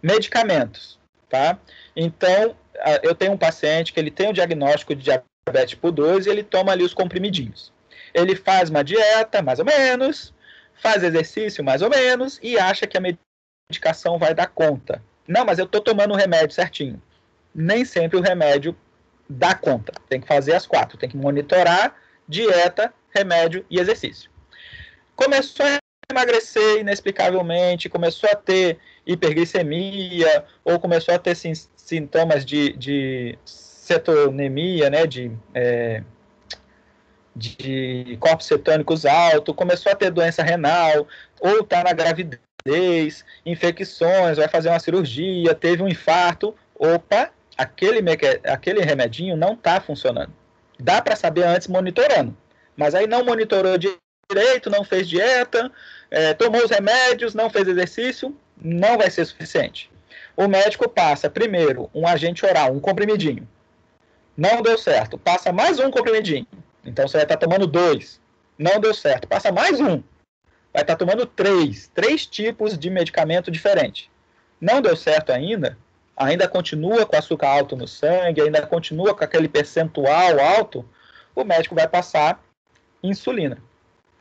medicamentos? Tá? Então, eu tenho um paciente que ele tem o diagnóstico de diabetes tipo 2 e ele toma ali os comprimidinhos. Ele faz uma dieta, mais ou menos, faz exercício, mais ou menos, e acha que a medicação vai dar conta. Não, mas eu estou tomando o remédio certinho. Nem sempre o remédio dá conta. Tem que fazer as 4. Tem que monitorar, dieta, remédio e exercício. Começou a emagrecer inexplicavelmente, começou a ter hiperglicemia, ou começou a ter sintomas de cetonemia, né, de corpos cetônicos altos, começou a ter doença renal, ou está na gravidez, infecções, vai fazer uma cirurgia, teve um infarto, opa, aquele remedinho não está funcionando. Dá para saber antes monitorando, mas aí não monitorou direito, não fez dieta, tomou os remédios, não fez exercício, não vai ser suficiente. O médico passa primeiro um agente oral, um comprimidinho. Não deu certo, passa mais um comprimidinho. Então você vai estar tomando 2. Não deu certo, passa mais um. Vai estar tomando 3. 3 tipos de medicamento diferente. Não deu certo ainda continua com açúcar alto no sangue, ainda continua com aquele percentual alto, o médico vai passar insulina.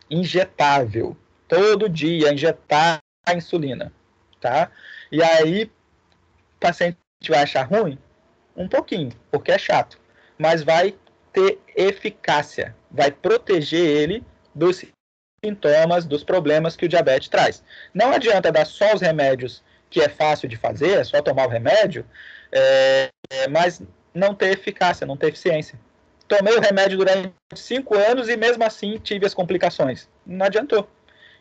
Injetável. Todo dia, injetar a insulina. Tá? E aí, o paciente vai achar ruim? Um pouquinho, porque é chato. Mas vai ter eficácia. Vai proteger ele dos sintomas, dos problemas que o diabetes traz. Não adianta dar só os remédios, que é fácil de fazer, é só tomar o remédio, mas não ter eficácia, não ter eficiência. Tomei o remédio durante 5 anos e mesmo assim tive as complicações. Não adiantou.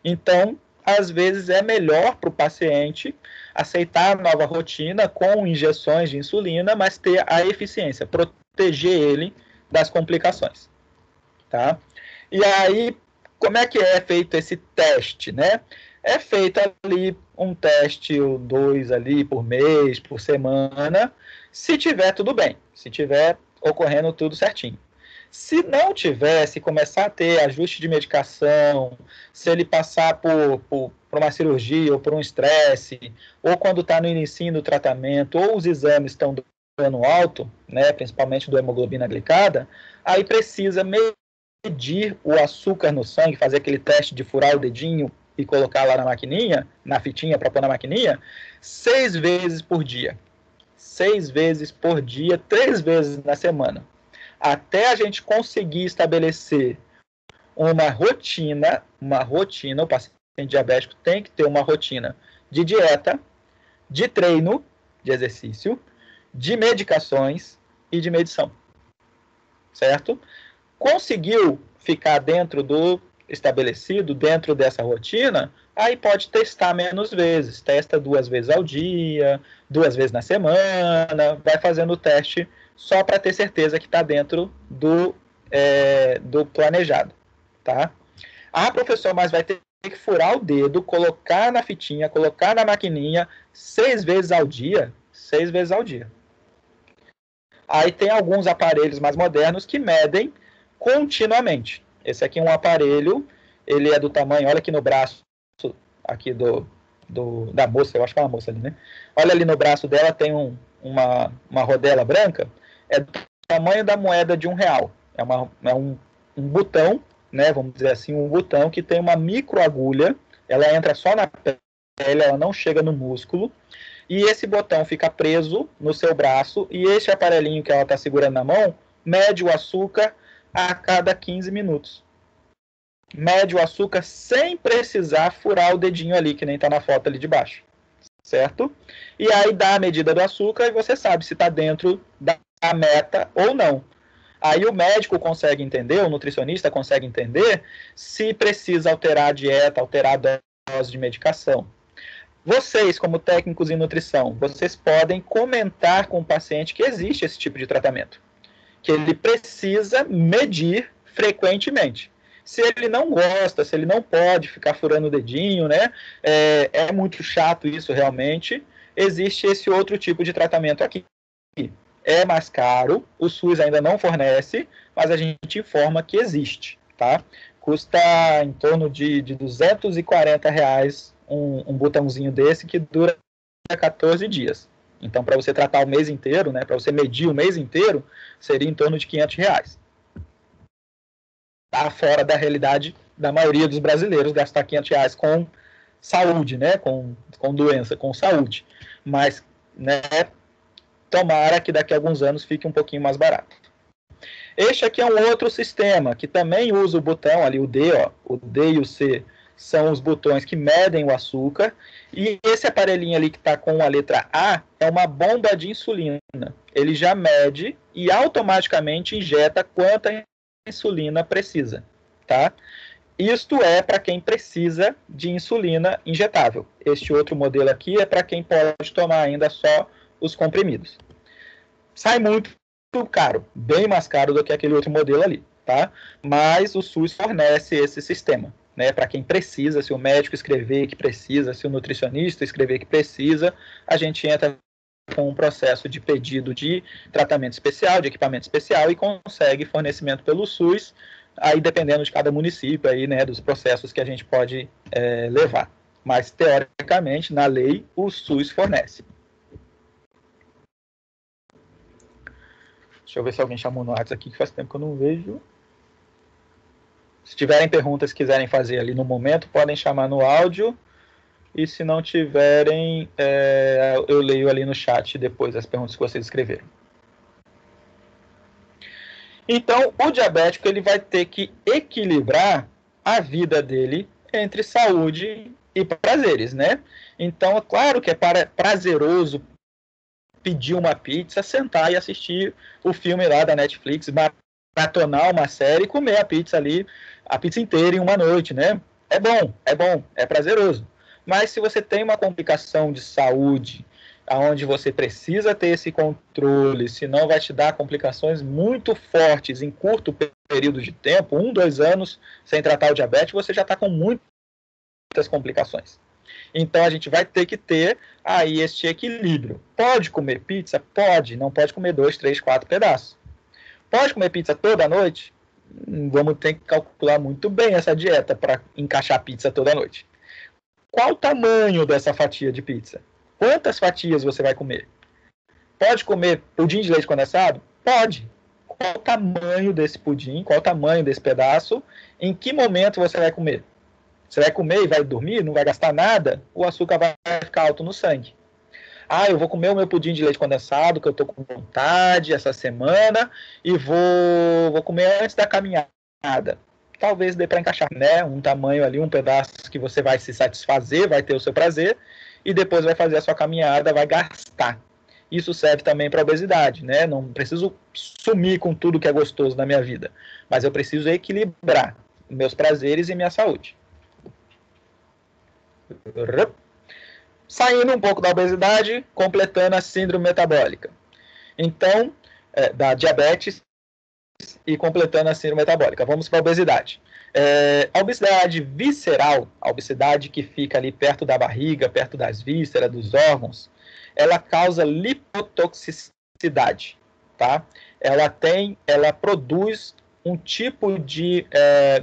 Então, às vezes é melhor para o paciente aceitar a nova rotina com injeções de insulina, mas ter a eficiência, proteger ele das complicações. Tá? E aí, como é que é feito esse teste, né? É feito ali um teste ou 2 ali por mês, por semana, se tiver tudo bem, se tiver ocorrendo tudo certinho. Se não tiver, se começar a ter ajuste de medicação, se ele passar por uma cirurgia ou por um estresse, ou quando está no início do tratamento, ou os exames estão dando alto, né, principalmente do hemoglobina glicada, aí precisa medir o açúcar no sangue, fazer aquele teste de furar o dedinho e colocar lá na maquininha, na fitinha para pôr na maquininha, 6 vezes por dia. 6 vezes por dia, 3 vezes na semana. Até a gente conseguir estabelecer uma rotina, o paciente diabético tem que ter uma rotina de dieta, de treino, de exercício, de medicações e de medição. Certo? Conseguiu ficar dentro do estabelecido, dentro dessa rotina, aí pode testar menos vezes. Testa 2 vezes ao dia, 2 vezes na semana, vai fazendo o teste só para ter certeza que está dentro do planejado. Tá? Ah, professor, mas vai ter que furar o dedo, colocar na fitinha, colocar na maquininha 6 vezes ao dia? 6 vezes ao dia. Aí tem alguns aparelhos mais modernos que medem continuamente. Esse aqui é um aparelho, ele é do tamanho, olha aqui no braço aqui da moça, eu acho que é uma moça ali, né? Olha ali no braço dela, tem uma rodela branca, é do tamanho da moeda de R$1. É um botão, né, vamos dizer assim, um botão que tem uma microagulha, ela entra só na pele, ela não chega no músculo, e esse botão fica preso no seu braço, e esse aparelhinho que ela está segurando na mão, mede o açúcar a cada 15 minutos. Mede o açúcar sem precisar furar o dedinho ali, que nem está na foto ali de baixo. Certo? E aí dá a medida do açúcar e você sabe se está dentro da meta ou não. Aí o médico consegue entender, o nutricionista consegue entender se precisa alterar a dieta, alterar a dose de medicação. Vocês, como técnicos em nutrição, vocês podem comentar com o paciente que existe esse tipo de tratamento, que ele precisa medir frequentemente. Se ele não gosta, se ele não pode ficar furando o dedinho, né? É muito chato isso realmente. Existe esse outro tipo de tratamento aqui. É mais caro, o SUS ainda não fornece, mas a gente informa que existe, tá? Custa em torno de R$ 240 um botãozinho desse que dura 14 dias. Então, para você tratar o mês inteiro, né, para você medir o mês inteiro, seria em torno de R$ 500. Está fora da realidade da maioria dos brasileiros gastar R$ 500 com saúde, né, com doença, com saúde. Mas, né, tomara que daqui a alguns anos fique um pouquinho mais barato. Este aqui é um outro sistema que também usa o botão ali, o D, ó, o D e o C são os botões que medem o açúcar, e esse aparelhinho ali que está com a letra A é uma bomba de insulina. Ele já mede e automaticamente injeta quanta insulina precisa, tá? Isto é para quem precisa de insulina injetável. Este outro modelo aqui é para quem pode tomar ainda só os comprimidos. Sai muito caro, bem mais caro do que aquele outro modelo ali, tá? Mas o SUS fornece esse sistema, né? Para quem precisa, se o médico escrever que precisa, se o nutricionista escrever que precisa, a gente entra com um processo de pedido de tratamento especial, de equipamento especial e consegue fornecimento pelo SUS, aí dependendo de cada município aí, né, dos processos que a gente pode levar. Mas, teoricamente, na lei, o SUS fornece. Deixa eu ver se alguém chamou no WhatsApp aqui, que faz tempo que eu não vejo. Se tiverem perguntas que quiserem fazer ali no momento, podem chamar no áudio. E se não tiverem, eu leio ali no chat depois as perguntas que vocês escreveram. Então, o diabético ele vai ter que equilibrar a vida dele entre saúde e prazeres, né? Então, é claro que é prazeroso pedir uma pizza, sentar e assistir o filme lá da Netflix, maratonar uma série e comer a pizza ali, a pizza inteira em uma noite, né? É bom, é prazeroso. Mas se você tem uma complicação de saúde, onde você precisa ter esse controle, senão vai te dar complicações muito fortes em curto período de tempo, 1, 2 anos sem tratar o diabetes, você já está com muitas complicações. Então a gente vai ter que ter aí este equilíbrio. Pode comer pizza? Pode. Não pode comer 2, 3, 4 pedaços. Pode comer pizza toda noite? Vamos ter que calcular muito bem essa dieta para encaixar pizza toda noite. Qual o tamanho dessa fatia de pizza? Quantas fatias você vai comer? Pode comer pudim de leite condensado? Pode. Qual o tamanho desse pudim? Qual o tamanho desse pedaço? Em que momento você vai comer? Você vai comer e vai dormir? Não vai gastar nada? O açúcar vai ficar alto no sangue. Ah, eu vou comer o meu pudim de leite condensado, que eu estou com vontade essa semana, e vou comer antes da caminhada. Talvez dê para encaixar, né? Um tamanho ali, um pedaço que você vai se satisfazer, vai ter o seu prazer, e depois vai fazer a sua caminhada, vai gastar. Isso serve também para a obesidade, né? Não preciso sumir com tudo que é gostoso na minha vida, mas eu preciso equilibrar meus prazeres e minha saúde. Saindo um pouco da obesidade, completando a síndrome metabólica. Então, da diabetes e completando a síndrome metabólica. Vamos para a obesidade. A obesidade visceral, a obesidade que fica ali perto da barriga, perto das vísceras, dos órgãos, ela causa lipotoxicidade, tá? Ela produz um tipo de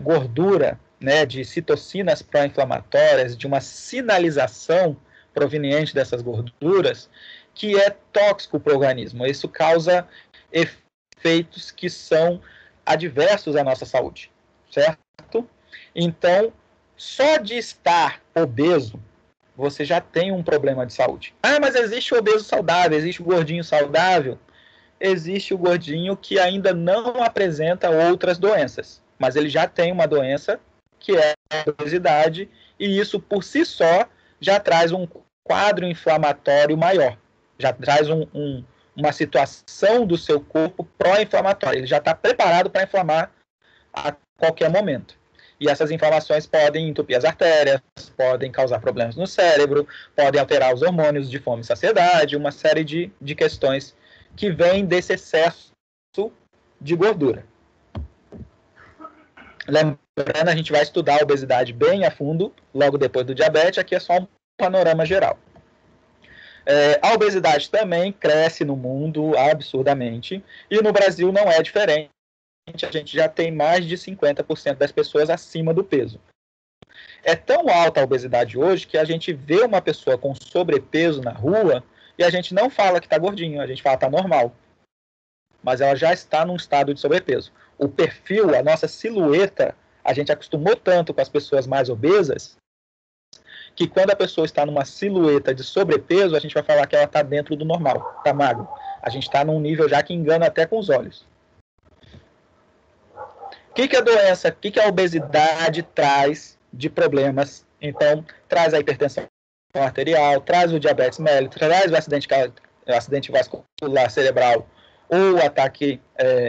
gordura, né, de citocinas pró-inflamatórias, de uma sinalização proveniente dessas gorduras, que é tóxico para o organismo. Isso causa efeitos que são adversos à nossa saúde, certo? Então, só de estar obeso, você já tem um problema de saúde. Ah, mas existe o obeso saudável, existe o gordinho saudável. Existe o gordinho que ainda não apresenta outras doenças, mas ele já tem uma doença que é a obesidade, e isso por si só já traz um quadro inflamatório maior, já traz uma situação do seu corpo pró-inflamatória, ele já está preparado para inflamar a qualquer momento. E essas inflamações podem entupir as artérias, podem causar problemas no cérebro, podem alterar os hormônios de fome e saciedade, uma série de questões que vêm desse excesso de gordura. Lembrando, a gente vai estudar a obesidade bem a fundo, logo depois do diabetes, aqui é só um panorama geral. A obesidade também cresce no mundo absurdamente, e no Brasil não é diferente, a gente já tem mais de 50% das pessoas acima do peso. É tão alta a obesidade hoje que a gente vê uma pessoa com sobrepeso na rua e a gente não fala que está gordinho, a gente fala que está normal. Mas ela já está num estado de sobrepeso. O perfil, a nossa silhueta, a gente acostumou tanto com as pessoas mais obesas, que quando a pessoa está numa silhueta de sobrepeso, a gente vai falar que ela está dentro do normal, está magro. A gente está num nível já que engana até com os olhos. O que a doença, o que a obesidade traz de problemas? Então, traz a hipertensão arterial, traz o diabetes mellitus, traz o acidente vascular cerebral ou o ataque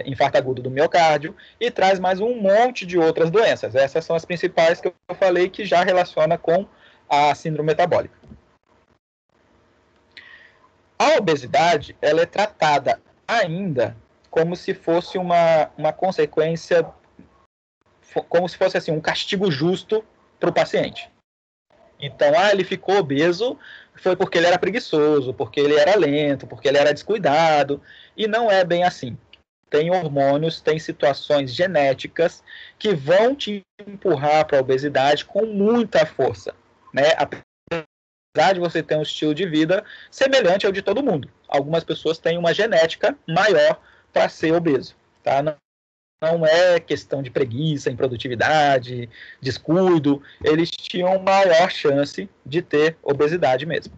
infarto agudo do miocárdio, e traz mais um monte de outras doenças. Essas são as principais que eu falei que já relaciona com a síndrome metabólica. A obesidade, ela é tratada ainda como se fosse uma consequência, como se fosse assim, um castigo justo para o paciente. Então, ele ficou obeso, foi porque ele era preguiçoso, porque ele era lento, porque ele era descuidado, e não é bem assim. Tem hormônios, tem situações genéticas que vão te empurrar para a obesidade com muita força, né? Apesar de você ter um estilo de vida semelhante ao de todo mundo. Algumas pessoas têm uma genética maior para ser obeso, tá? Não é questão de preguiça, improdutividade, descuido, eles tinham maior chance de ter obesidade mesmo.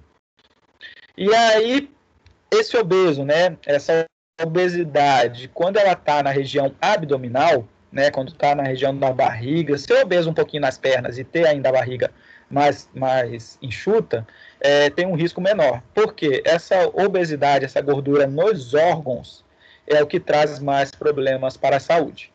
E aí, esse obeso, né, essa obesidade, quando ela está na região abdominal, né, quando está na região da barriga, ser obeso um pouquinho nas pernas e ter ainda a barriga mais enxuta, tem um risco menor. Porque essa obesidade, essa gordura nos órgãos, é o que traz mais problemas para a saúde.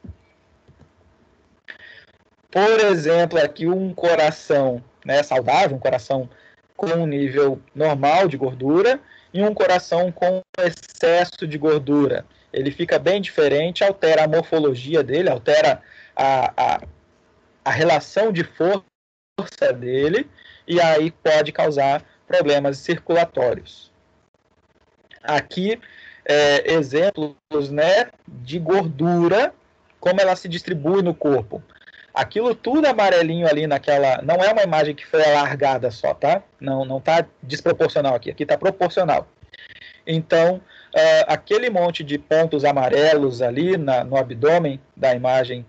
Por exemplo, aqui um coração, né, saudável, um coração com um nível normal de gordura e um coração com excesso de gordura. Ele fica bem diferente, altera a morfologia dele, altera a relação de força dele, e aí pode causar problemas circulatórios. Aqui, exemplos, né, de gordura, como ela se distribui no corpo. Aquilo tudo amarelinho ali naquela... Não é uma imagem que foi alargada só, tá? Não está desproporcional aqui. Aqui está proporcional. Então, aquele monte de pontos amarelos ali no abdômen da imagem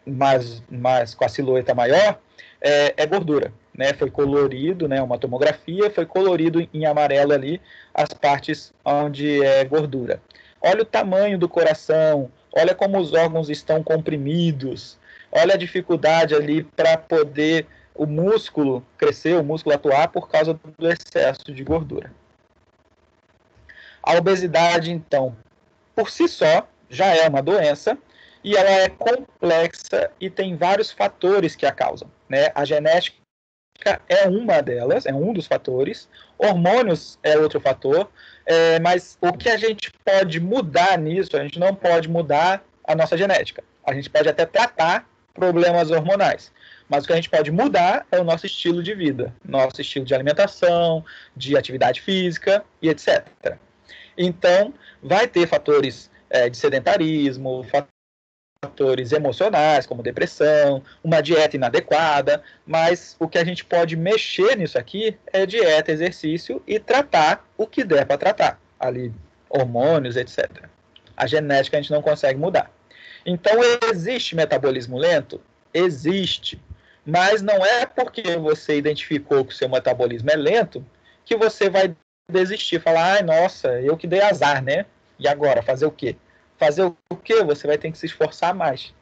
mais com a silhueta maior, é gordura. Né? Foi colorido, né? Uma tomografia, foi colorido em amarelo ali as partes onde é gordura. Olha o tamanho do coração, olha como os órgãos estão comprimidos, olha a dificuldade ali para poder o músculo crescer, o músculo atuar por causa do excesso de gordura. A obesidade, então, por si só, já é uma doença e ela é complexa e tem vários fatores que a causam. Né? A genética é uma delas, é um dos fatores, hormônios é outro fator, mas o que a gente pode mudar nisso, a gente não pode mudar a nossa genética. A gente pode até tratar problemas hormonais, mas o que a gente pode mudar é o nosso estilo de vida, nosso estilo de alimentação, de atividade física e etc. Então, vai ter fatores de sedentarismo, fatores emocionais, como depressão, uma dieta inadequada, mas o que a gente pode mexer nisso aqui é dieta, exercício e tratar o que der para tratar, ali, hormônios, etc. A genética a gente não consegue mudar. Então, existe metabolismo lento? Existe, mas não é porque você identificou que o seu metabolismo é lento que você vai desistir, falar, ai, nossa, eu que dei azar, né? E agora, fazer o quê? Fazer o quê? Você vai ter que se esforçar mais.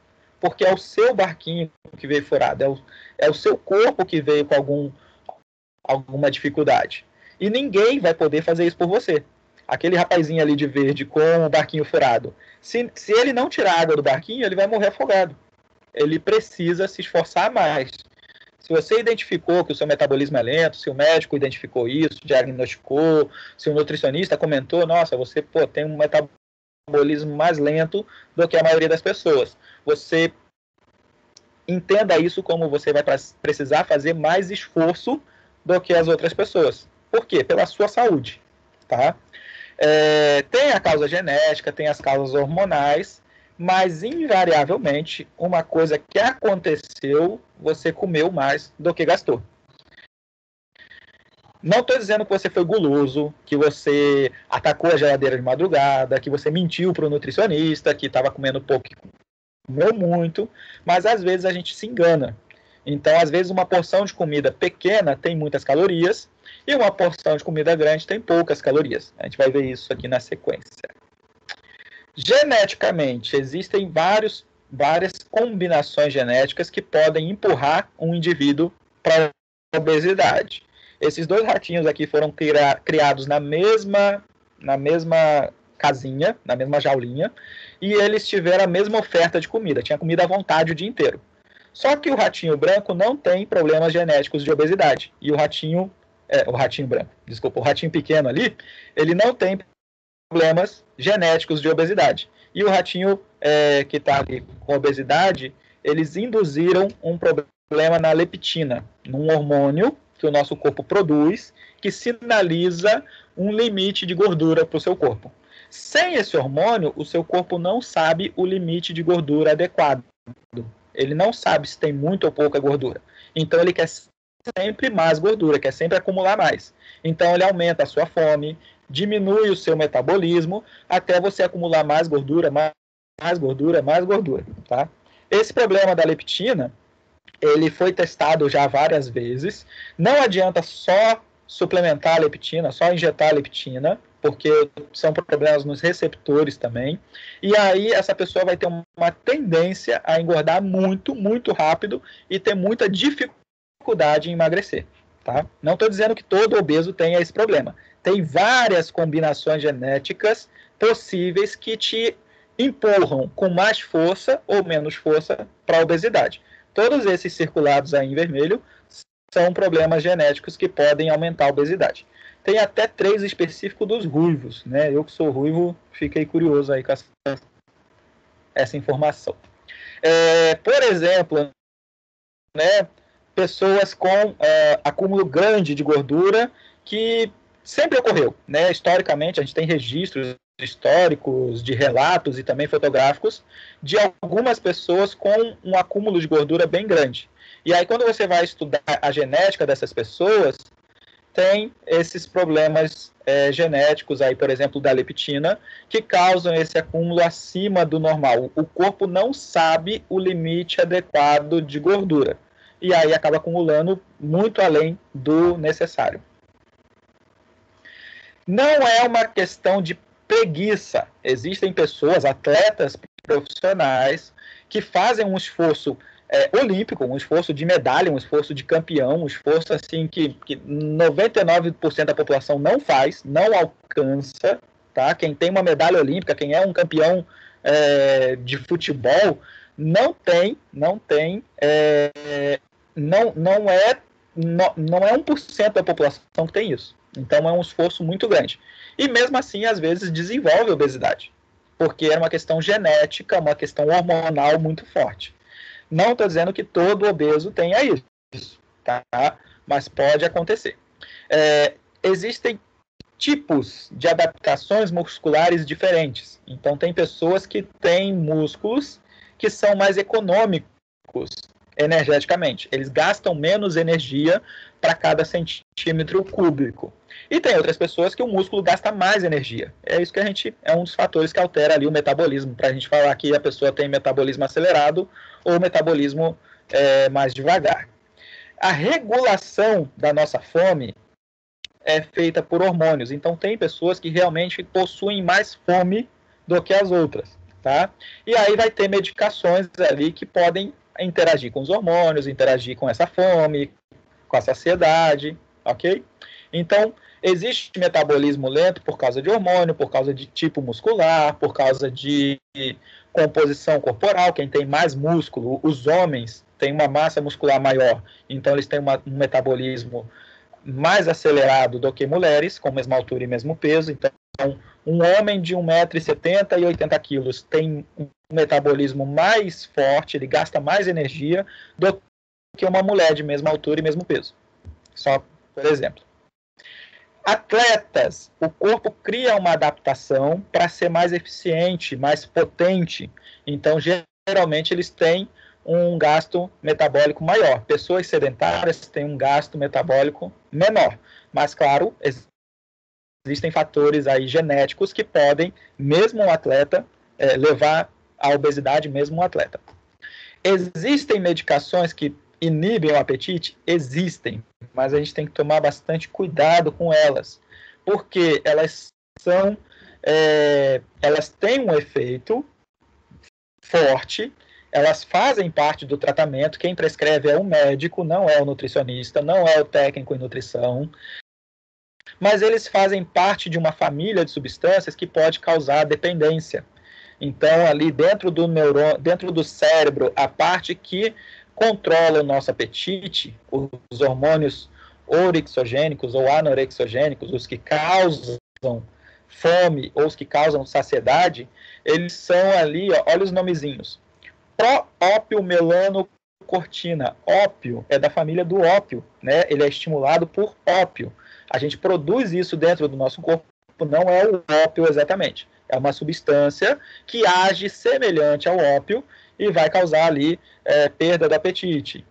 Porque é o seu barquinho que veio furado, é o seu corpo que veio com alguma dificuldade. E ninguém vai poder fazer isso por você. Aquele rapazinho ali de verde com o barquinho furado, se ele não tirar a água do barquinho, ele vai morrer afogado. ele precisa se esforçar mais. Se você identificou que o seu metabolismo é lento, se o médico identificou isso, diagnosticou, se o nutricionista comentou, nossa, você tem um metabolismo mais lento do que a maioria das pessoas. Você entenda isso como você vai precisar fazer mais esforço do que as outras pessoas. Por quê? Pela sua saúde, tá? Tem a causa genética, tem as causas hormonais, mas invariavelmente uma coisa que aconteceu, você comeu mais do que gastou. Não estou dizendo que você foi guloso, que você atacou a geladeira de madrugada, que você mentiu para o nutricionista, que estava comendo pouco e comeu muito, mas às vezes a gente se engana. Então, às vezes, uma porção de comida pequena tem muitas calorias e uma porção de comida grande tem poucas calorias. A gente vai ver isso aqui na sequência. Geneticamente, existem várias combinações genéticas que podem empurrar um indivíduo para a obesidade. Esses dois ratinhos aqui foram criados na mesma casinha, na mesma jaulinha, e eles tiveram a mesma oferta de comida, tinha comida à vontade o dia inteiro. Só que o ratinho branco não tem problemas genéticos de obesidade, e o ratinho pequeno ali, ele não tem problemas genéticos de obesidade. E o ratinho que está ali com obesidade, eles induziram um problema na leptina, num hormônio que o nosso corpo produz, que sinaliza um limite de gordura para o seu corpo. Sem esse hormônio, o seu corpo não sabe o limite de gordura adequado. Ele não sabe se tem muita ou pouca gordura. Então, ele quer sempre mais gordura, quer sempre acumular mais. Então, ele aumenta a sua fome, diminui o seu metabolismo, até você acumular mais gordura, mais gordura, mais gordura. Tá? Esse problema da leptina, ele foi testado já várias vezes. Não adianta só suplementar a leptina, só injetar a leptina, porque são problemas nos receptores também. E aí essa pessoa vai ter uma tendência a engordar muito, muito rápido e ter muita dificuldade em emagrecer. Tá? Não estou dizendo que todo obeso tenha esse problema. Tem várias combinações genéticas possíveis que te empurram com mais força ou menos força para a obesidade. Todos esses circulados aí em vermelho são problemas genéticos que podem aumentar a obesidade. Tem até 3 específicos dos ruivos, né? Eu que sou ruivo, fiquei curioso aí com essa informação. Por exemplo, né, pessoas com acúmulo grande de gordura, que sempre ocorreu, né? Historicamente, a gente tem registros históricos, de relatos e também fotográficos de algumas pessoas com um acúmulo de gordura bem grande. E aí, quando você vai estudar a genética dessas pessoas, tem esses problemas genéticos aí, por exemplo, da leptina, que causam esse acúmulo acima do normal. O corpo não sabe o limite adequado de gordura. E aí acaba acumulando muito além do necessário. Não é uma questão de preguiça. Existem pessoas, atletas profissionais, que fazem um esforço olímpico, um esforço de medalha, um esforço de campeão, um esforço assim que 99% da população não faz, não alcança, tá? Quem tem uma medalha olímpica, quem é um campeão de futebol, não é 1% da população que tem isso. Então é um esforço muito grande. E mesmo assim, às vezes, desenvolve obesidade, porque é uma questão genética, uma questão hormonal muito forte. Não estou dizendo que todo obeso tenha isso, tá? Mas pode acontecer. Existem tipos de adaptações musculares diferentes. Então, tem pessoas que têm músculos que são mais econômicos energeticamente. Eles gastam menos energia para cada centímetro cúbico. E tem outras pessoas que o músculo gasta mais energia. É isso que é um dos fatores que altera ali o metabolismo, para a gente falar que a pessoa tem metabolismo acelerado ou metabolismo mais devagar. A regulação da nossa fome é feita por hormônios. Então, tem pessoas que realmente possuem mais fome do que as outras, tá? E aí vai ter medicações ali que podem interagir com os hormônios, interagir com essa fome, com a saciedade, ok? Então, Existe metabolismo lento por causa de hormônio, por causa de tipo muscular, por causa de composição corporal. Quem tem mais músculo, os homens têm uma massa muscular maior, então eles têm um metabolismo mais acelerado do que mulheres, com mesma altura e mesmo peso. Então, um homem de 1,70 m e 80 kg tem um metabolismo mais forte, ele gasta mais energia do que uma mulher de mesma altura e mesmo peso. Só por exemplo. Atletas, o corpo cria uma adaptação para ser mais eficiente, mais potente. Então, geralmente, eles têm um gasto metabólico maior. Pessoas sedentárias têm um gasto metabólico menor. Mas, claro, existem fatores aí genéticos que podem, mesmo um atleta, levar à obesidade, mesmo um atleta. Existem medicações que inibem o apetite? Existem, mas a gente tem que tomar bastante cuidado com elas, porque elas têm um efeito forte, elas fazem parte do tratamento. Quem prescreve é o médico, não é o nutricionista, não é o técnico em nutrição, mas eles fazem parte de uma família de substâncias que pode causar dependência. Então, ali dentro do cérebro, a parte que controla o nosso apetite, os hormônios orexogênicos ou anorexogênicos, os que causam fome ou os que causam saciedade, eles são ali, olha os nomezinhos. Pró-ópio melanocortina. Ópio é da família do ópio, né? Ele é estimulado por ópio. A gente produz isso dentro do nosso corpo, não é o ópio exatamente. É uma substância que age semelhante ao ópio e vai causar ali perda do apetite.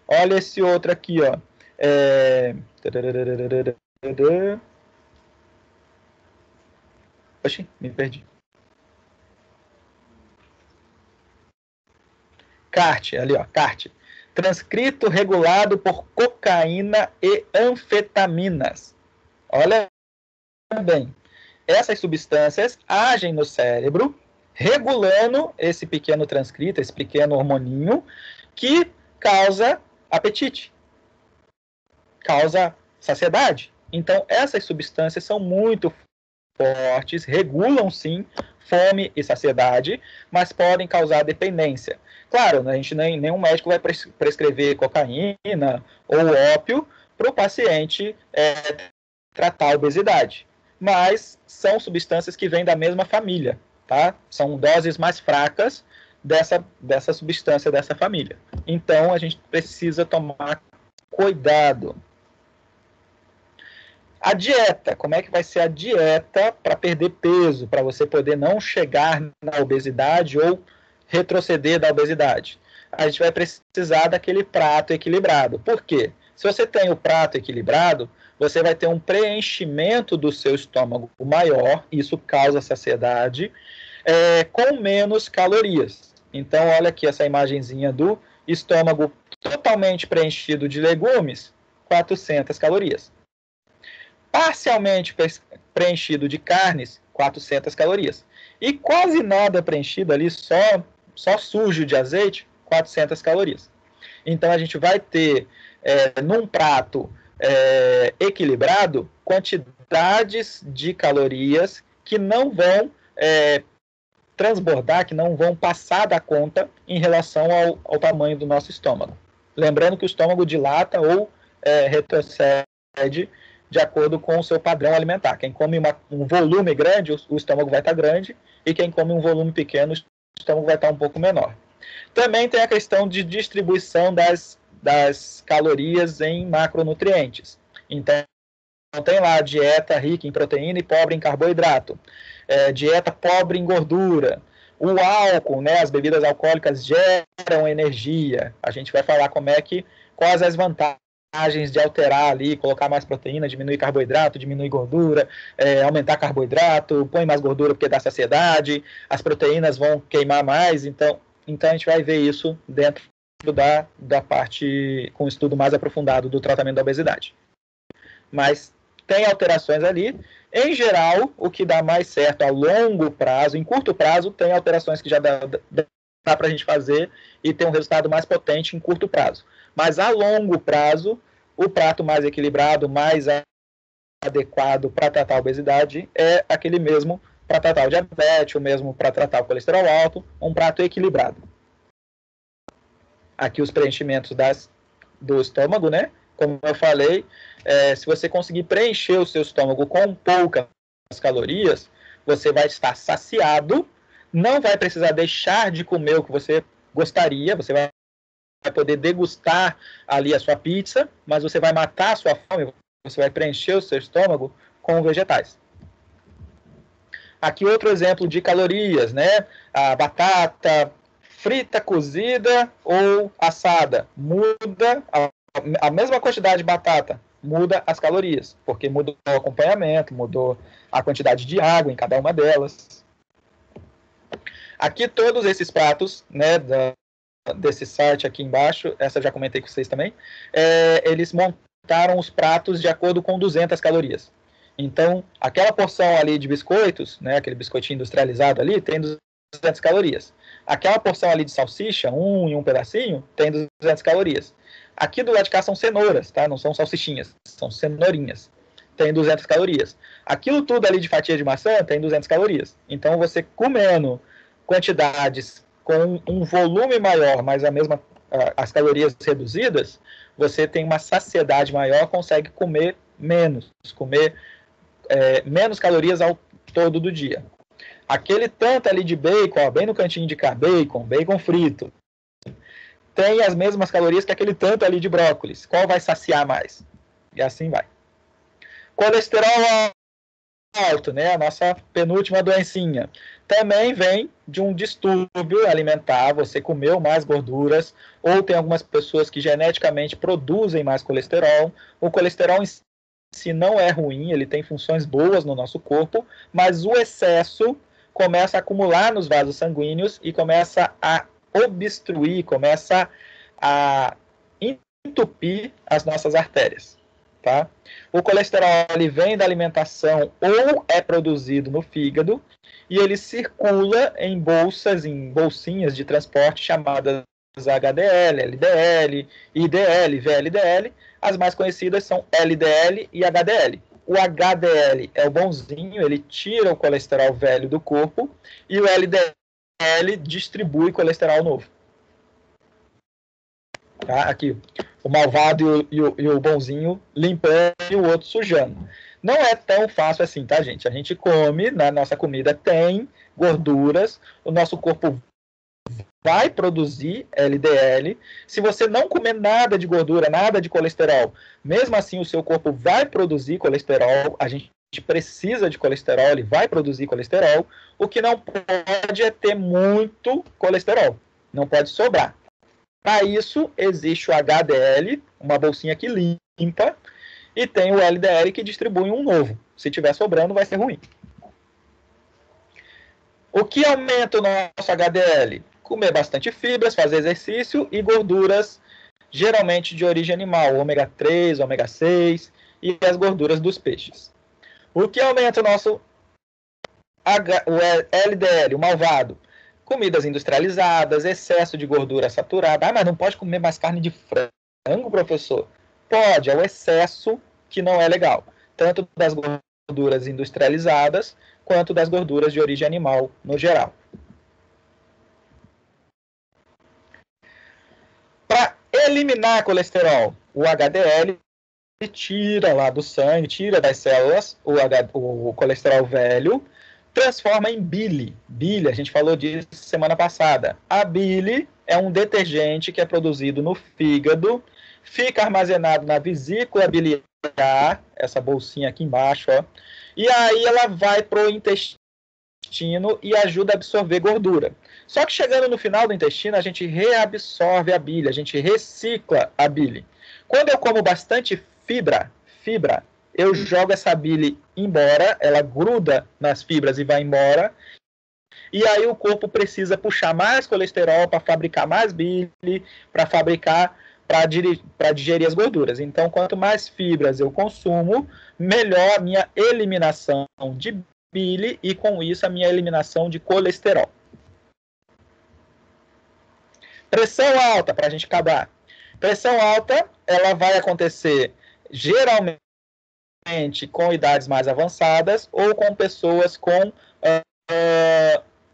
Olha esse outro aqui, ó. Oxi, me perdi. CART, ali, ó, CART. Transcrito regulado por cocaína e anfetaminas. Olha bem. Essas substâncias agem no cérebro, regulando esse pequeno transcrito, esse pequeno hormoninho, que causa apetite, causa saciedade. Então, essas substâncias são muito fortes, regulam sim fome e saciedade, mas podem causar dependência. Claro, a gente nenhum médico vai prescrever cocaína ou ópio para o paciente tratar a obesidade. Mas são substâncias que vêm da mesma família, tá? São doses mais fracas dessa substância dessa família. Então, a gente precisa tomar cuidado. A dieta, como é que vai ser a dieta para perder peso, para você poder não chegar na obesidade ou retroceder da obesidade? A gente vai precisar daquele prato equilibrado. Por quê? Se você tem o prato equilibrado, você vai ter um preenchimento do seu estômago maior, isso causa saciedade, com menos calorias. Então, olha aqui essa imagenzinha do estômago totalmente preenchido de legumes, 400 calorias. Parcialmente preenchido de carnes, 400 calorias. E quase nada preenchido ali, só sujo de azeite, 400 calorias. Então, a gente vai ter, num prato equilibrado, quantidades de calorias que não vão transbordar, que não vão passar da conta em relação ao tamanho do nosso estômago. Lembrando que o estômago dilata ou retrocede de acordo com o seu padrão alimentar. Quem come um volume grande, o estômago vai estar grande, e quem come um volume pequeno, o estômago vai estar um pouco menor. Também tem a questão de distribuição das calorias em macronutrientes. Então, tem lá a dieta rica em proteína e pobre em carboidrato, dieta pobre em gordura. O álcool, né, as bebidas alcoólicas geram energia. A gente vai falar quais as vantagens de alterar ali, colocar mais proteína, diminuir carboidrato, diminuir gordura, aumentar carboidrato, põe mais gordura porque dá saciedade, as proteínas vão queimar mais, então a gente vai ver isso dentro da parte com um estudo mais aprofundado do tratamento da obesidade. Mas tem alterações ali. Em geral, o que dá mais certo a longo prazo, em curto prazo, tem alterações que já dá para a gente fazer e ter um resultado mais potente em curto prazo. Mas a longo prazo, o prato mais equilibrado, mais adequado para tratar a obesidade é aquele mesmo para tratar o diabetes, o mesmo para tratar o colesterol alto, um prato equilibrado. Aqui os preenchimentos do estômago, né? Como eu falei, se você conseguir preencher o seu estômago com poucas calorias, você vai estar saciado, não vai precisar deixar de comer o que você gostaria, você vai poder degustar ali a sua pizza, mas você vai matar a sua fome, você vai preencher o seu estômago com vegetais. Aqui outro exemplo de calorias, né? A batata frita, cozida ou assada. Muda a mesma quantidade de batata, muda as calorias, porque mudou o acompanhamento, mudou a quantidade de água em cada uma delas. Aqui todos esses pratos, né, desse site aqui embaixo, essa eu já comentei com vocês também, eles montaram os pratos de acordo com 200 calorias. Então, aquela porção ali de biscoitos, né, aquele biscoitinho industrializado ali, tem 200 calorias. Aquela porção ali de salsicha, um pedacinho, tem 200 calorias. Aqui do lado de cá são cenouras, tá? Não são salsichinhas, são cenourinhas. Tem 200 calorias. Aquilo tudo ali de fatia de maçã tem 200 calorias. Então, você comendo quantidades com um volume maior, mas as calorias reduzidas, você tem uma saciedade maior, consegue comer menos calorias ao todo do dia. Aquele tanto ali de bacon, ó, bem no cantinho de cá, bacon frito, tem as mesmas calorias que aquele tanto ali de brócolis. Qual vai saciar mais? E assim vai. Colesterol alto, né? A nossa penúltima doencinha. Também vem de um distúrbio alimentar. Você comeu mais gorduras, ou tem algumas pessoas que geneticamente produzem mais colesterol. O colesterol em si não é ruim, ele tem funções boas no nosso corpo, mas o excesso começa a acumular nos vasos sanguíneos e começa a obstruir, começa a entupir as nossas artérias. Tá? O colesterol ele vem da alimentação ou é produzido no fígado e ele circula em bolsinhas de transporte chamadas HDL, LDL, IDL, VLDL. As mais conhecidas são LDL e HDL. O HDL é o bonzinho, ele tira o colesterol velho do corpo e o LDL distribui colesterol novo. Tá? Aqui, o malvado e o bonzinho limpando e o outro sujando. Não é tão fácil assim, tá, gente? A gente come, na nossa comida tem gorduras, o nosso corpo vai produzir LDL. Se você não comer nada de gordura, nada de colesterol, mesmo assim o seu corpo vai produzir colesterol, a gente precisa de colesterol, ele vai produzir colesterol. O que não pode é ter muito colesterol, não pode sobrar. Para isso, existe o HDL, uma bolsinha que limpa, e tem o LDL que distribui um novo. Se tiver sobrando, vai ser ruim. O que aumenta o nosso HDL? Comer bastante fibras, fazer exercício e gorduras, geralmente de origem animal, ômega 3, ômega 6 e as gorduras dos peixes. O que aumenta o nosso LDL, o malvado? Comidas industrializadas, excesso de gordura saturada. Ah, mas não pode comer mais carne de frango, professor? Pode, é o excesso que não é legal. Tanto das gorduras industrializadas, quanto das gorduras de origem animal, no geral. Para eliminar colesterol, o HDL tira lá do sangue, tira das células o colesterol velho, transforma em bile. Bile, a gente falou disso semana passada. A bile é um detergente que é produzido no fígado, fica armazenado na vesícula biliar, essa bolsinha aqui embaixo, ó, e aí ela vai para o intestino e ajuda a absorver gordura. Só que chegando no final do intestino, a gente reabsorve a bile, a gente recicla a bile. Quando eu como bastante fibra, eu jogo essa bile embora, ela gruda nas fibras e vai embora, e aí o corpo precisa puxar mais colesterol para fabricar mais bile, para digerir as gorduras. Então, quanto mais fibras eu consumo, melhor a minha eliminação de bile e, com isso, a minha eliminação de colesterol. Pressão alta, para a gente acabar. Pressão alta, ela vai acontecer geralmente com idades mais avançadas ou com pessoas com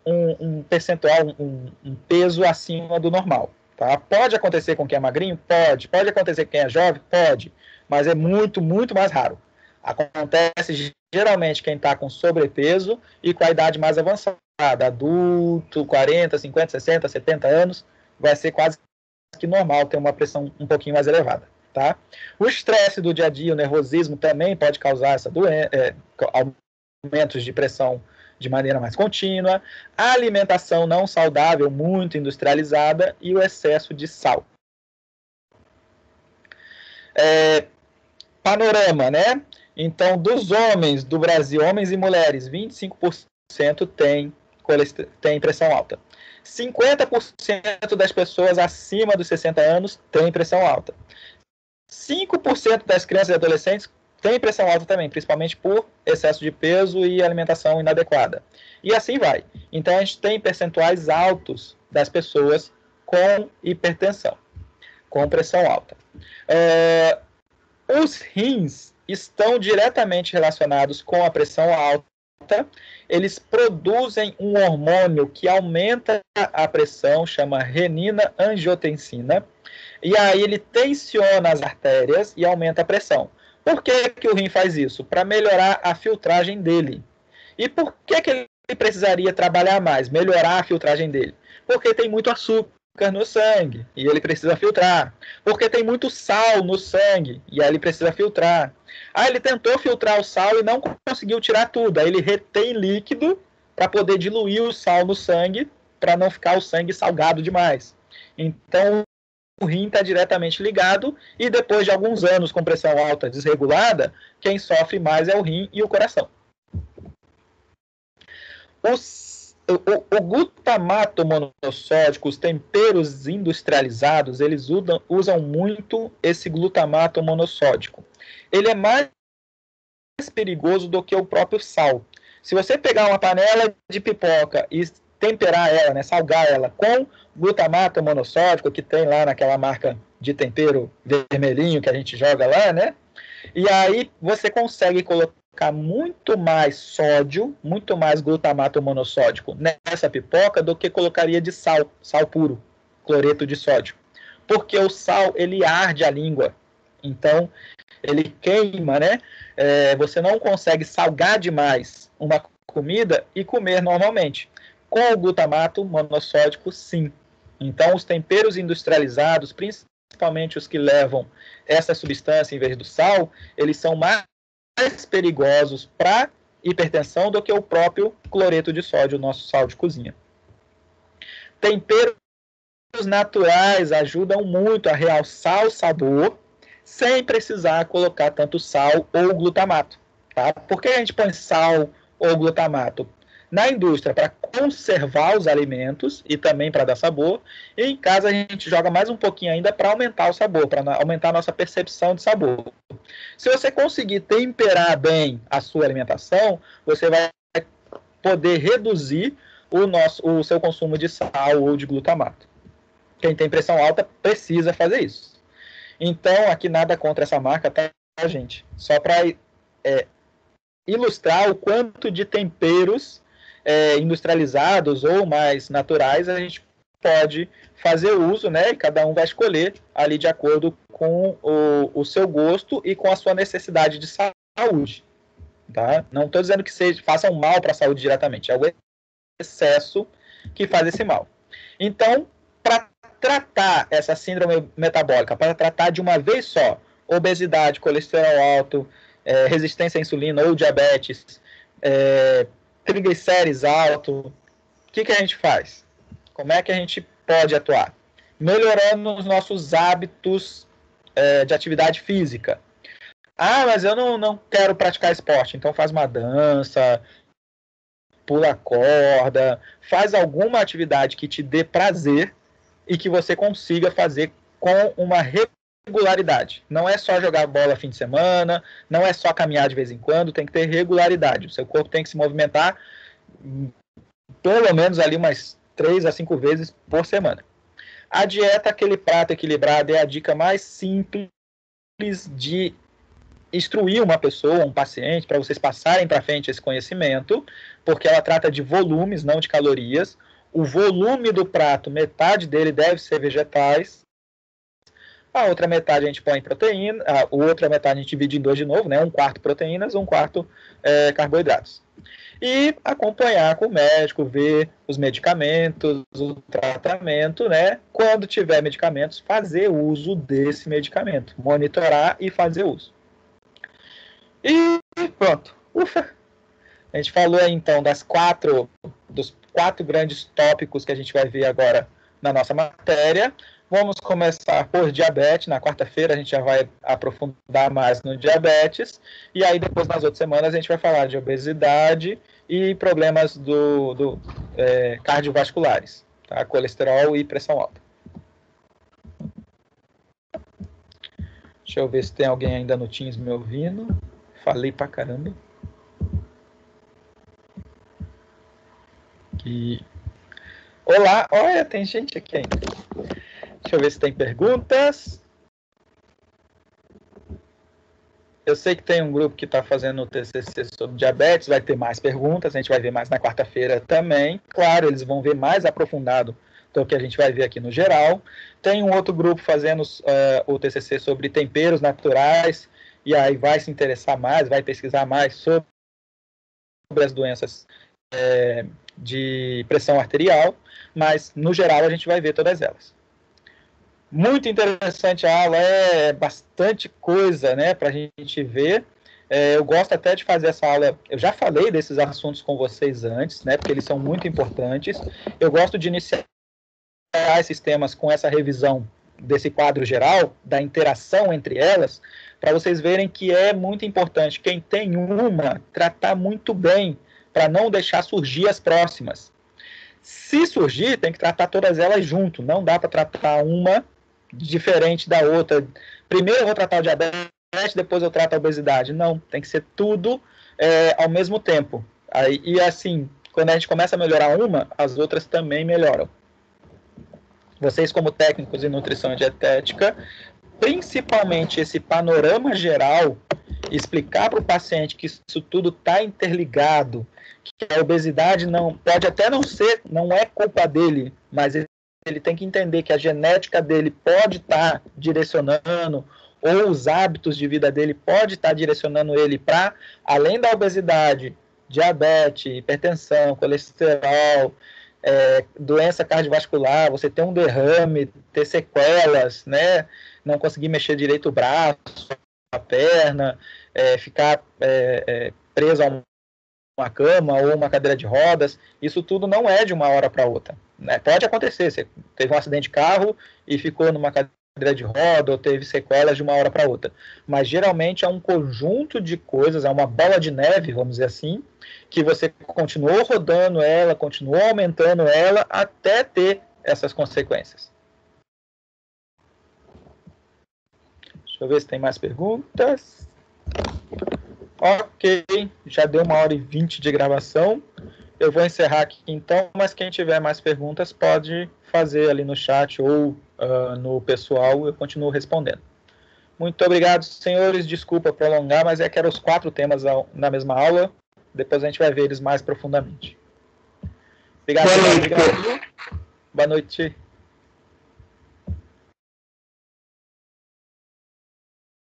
um percentual, um peso acima do normal. Tá? Pode acontecer com quem é magrinho? Pode. Pode acontecer com quem é jovem? Pode. Mas é muito, muito mais raro. Acontece geralmente quem está com sobrepeso e com a idade mais avançada. Adulto, 40, 50, 60, 70 anos, vai ser quase que normal ter uma pressão um pouquinho mais elevada. Tá? O estresse do dia a dia, o nervosismo também pode causar essa aumentos de pressão de maneira mais contínua, a alimentação não saudável, muito industrializada e o excesso de sal. Panorama, né? Então, dos homens do Brasil, homens e mulheres, 25% tem pressão alta. 50% das pessoas acima dos 60 anos têm pressão alta. 5% das crianças e adolescentes têm pressão alta também, principalmente por excesso de peso e alimentação inadequada. E assim vai. Então, a gente tem percentuais altos das pessoas com hipertensão, com pressão alta. Os rins estão diretamente relacionados com a pressão alta. Eles produzem um hormônio que aumenta a pressão, chama renina-angiotensina. E aí ele tensiona as artérias e aumenta a pressão. Por que o rim faz isso? Para melhorar a filtragem dele. E por que ele precisaria trabalhar mais, melhorar a filtragem dele? Porque tem muito açúcar no sangue e ele precisa filtrar. Porque tem muito sal no sangue e aí ele precisa filtrar. Ele tentou filtrar o sal e não conseguiu tirar tudo. Aí ele retém líquido para poder diluir o sal no sangue, para não ficar o sangue salgado demais. Então, o rim está diretamente ligado e depois de alguns anos com pressão alta desregulada, quem sofre mais é o rim e o coração. O glutamato monossódico, os temperos industrializados, eles usam muito esse glutamato monossódico. Ele é mais perigoso do que o próprio sal. Se você pegar uma panela de pipoca e temperar ela, né, salgar ela com glutamato monossódico, que tem lá naquela marca de tempero vermelhinho que a gente joga lá, né? E aí você consegue colocar muito mais sódio, muito mais glutamato monossódico nessa pipoca do que colocaria de sal puro, cloreto de sódio. Porque o sal, ele arde a língua. Então, ele queima, né? Você não consegue salgar demais uma comida e comer normalmente. Com o glutamato monossódico, sim. Então, os temperos industrializados, principalmente os que levam essa substância em vez do sal, eles são mais perigosos para hipertensão do que o próprio cloreto de sódio, o nosso sal de cozinha. Temperos naturais ajudam muito a realçar o sabor, sem precisar colocar tanto sal ou glutamato. Tá? Por que a gente põe sal ou glutamato? Na indústria, para conservar os alimentos e também para dar sabor. E em casa a gente joga mais um pouquinho ainda para aumentar o sabor, para aumentar a nossa percepção de sabor. Se você conseguir temperar bem a sua alimentação, você vai poder reduzir o seu consumo de sal ou de glutamato. Quem tem pressão alta precisa fazer isso. Então, aqui nada contra essa marca, tá, gente? Só para ilustrar o quanto de temperos industrializados ou mais naturais a gente pode fazer uso, né? E cada um vai escolher ali de acordo com o seu gosto e com a sua necessidade de saúde. Tá? Não estou dizendo que façam mal para a saúde diretamente, é o excesso que faz esse mal. Então, para tratar essa síndrome metabólica, para tratar de uma vez só obesidade, colesterol alto, resistência à insulina ou diabetes, triglicérides alto, o que a gente faz? Como é que a gente pode atuar? Melhorando os nossos hábitos de atividade física. Mas eu não quero praticar esporte, então faz uma dança, pula corda, faz alguma atividade que te dê prazer e que você consiga fazer com uma regularidade. Não é só jogar bola fim de semana, não é só caminhar de vez em quando, tem que ter regularidade. O seu corpo tem que se movimentar pelo menos ali umas 3 a 5 vezes por semana. A dieta, aquele prato equilibrado, é a dica mais simples de instruir uma pessoa, um paciente, para vocês passarem para frente esse conhecimento, porque ela trata de volumes, não de calorias. O volume do prato, metade dele deve ser vegetais. A outra metade a gente põe proteína, a outra metade a gente divide em 2 de novo, né? 1/4 proteínas, 1/4 carboidratos. E acompanhar com o médico, ver os medicamentos, o tratamento, né? Quando tiver medicamentos, fazer uso desse medicamento, monitorar e fazer uso. E pronto. Ufa! A gente falou aí, então, dos 4 grandes tópicos que a gente vai ver agora na nossa matéria. Vamos começar por diabetes. Na quarta-feira a gente já vai aprofundar mais no diabetes. E aí depois, nas outras semanas, a gente vai falar de obesidade e problemas cardiovasculares, tá? Colesterol e pressão alta. Deixa eu ver se tem alguém ainda no Teams me ouvindo. Falei pra caramba. Olá, olha, tem gente aqui ainda. Deixa eu ver se tem perguntas. Eu sei que tem um grupo que está fazendo o TCC sobre diabetes, vai ter mais perguntas, a gente vai ver mais na quarta-feira também. Claro, eles vão ver mais aprofundado do que a gente vai ver aqui no geral. Tem um outro grupo fazendo o TCC sobre temperos naturais, e aí vai se interessar mais, vai pesquisar mais sobre as doenças de pressão arterial, mas no geral a gente vai ver todas elas. Muito interessante a aula, bastante coisa, né, para a gente ver. Eu gosto até de fazer essa aula, eu já falei desses assuntos com vocês antes, né, porque eles são muito importantes. Eu gosto de iniciar esses temas com essa revisão desse quadro geral, da interação entre elas, para vocês verem que é muito importante, quem tem uma, tratar muito bem, para não deixar surgir as próximas. Se surgir, tem que tratar todas elas junto, não dá para tratar uma diferente da outra. Primeiro eu vou tratar o diabetes, depois eu trato a obesidade. Não, tem que ser tudo ao mesmo tempo. E assim, quando a gente começa a melhorar uma, as outras também melhoram. Vocês, como técnicos em nutrição e dietética, principalmente esse panorama geral, explicar para o paciente que isso tudo está interligado, que a obesidade pode até não é culpa dele, mas ele tem que entender que a genética dele pode estar direcionando, ou os hábitos de vida dele pode estar direcionando ele para, além da obesidade, diabetes, hipertensão, colesterol, doença cardiovascular, você ter um derrame, ter sequelas, né? Não conseguir mexer direito o braço, a perna, ficar preso a uma cama ou uma cadeira de rodas, isso tudo não é de uma hora para outra, né? Pode acontecer, você teve um acidente de carro e ficou numa cadeira de roda ou teve sequelas de uma hora para outra, mas geralmente é um conjunto de coisas, é uma bola de neve, vamos dizer assim, que você continuou rodando ela, continuou aumentando ela até ter essas consequências. Deixa eu ver se tem mais perguntas. Ok, já deu 1h20 de gravação. Eu vou encerrar aqui então, mas quem tiver mais perguntas pode fazer ali no chat ou no pessoal, eu continuo respondendo. Muito obrigado, senhores. Desculpa prolongar, mas que eram os 4 temas na mesma aula. Depois a gente vai ver eles mais profundamente. Obrigado. Boa noite. Boa noite.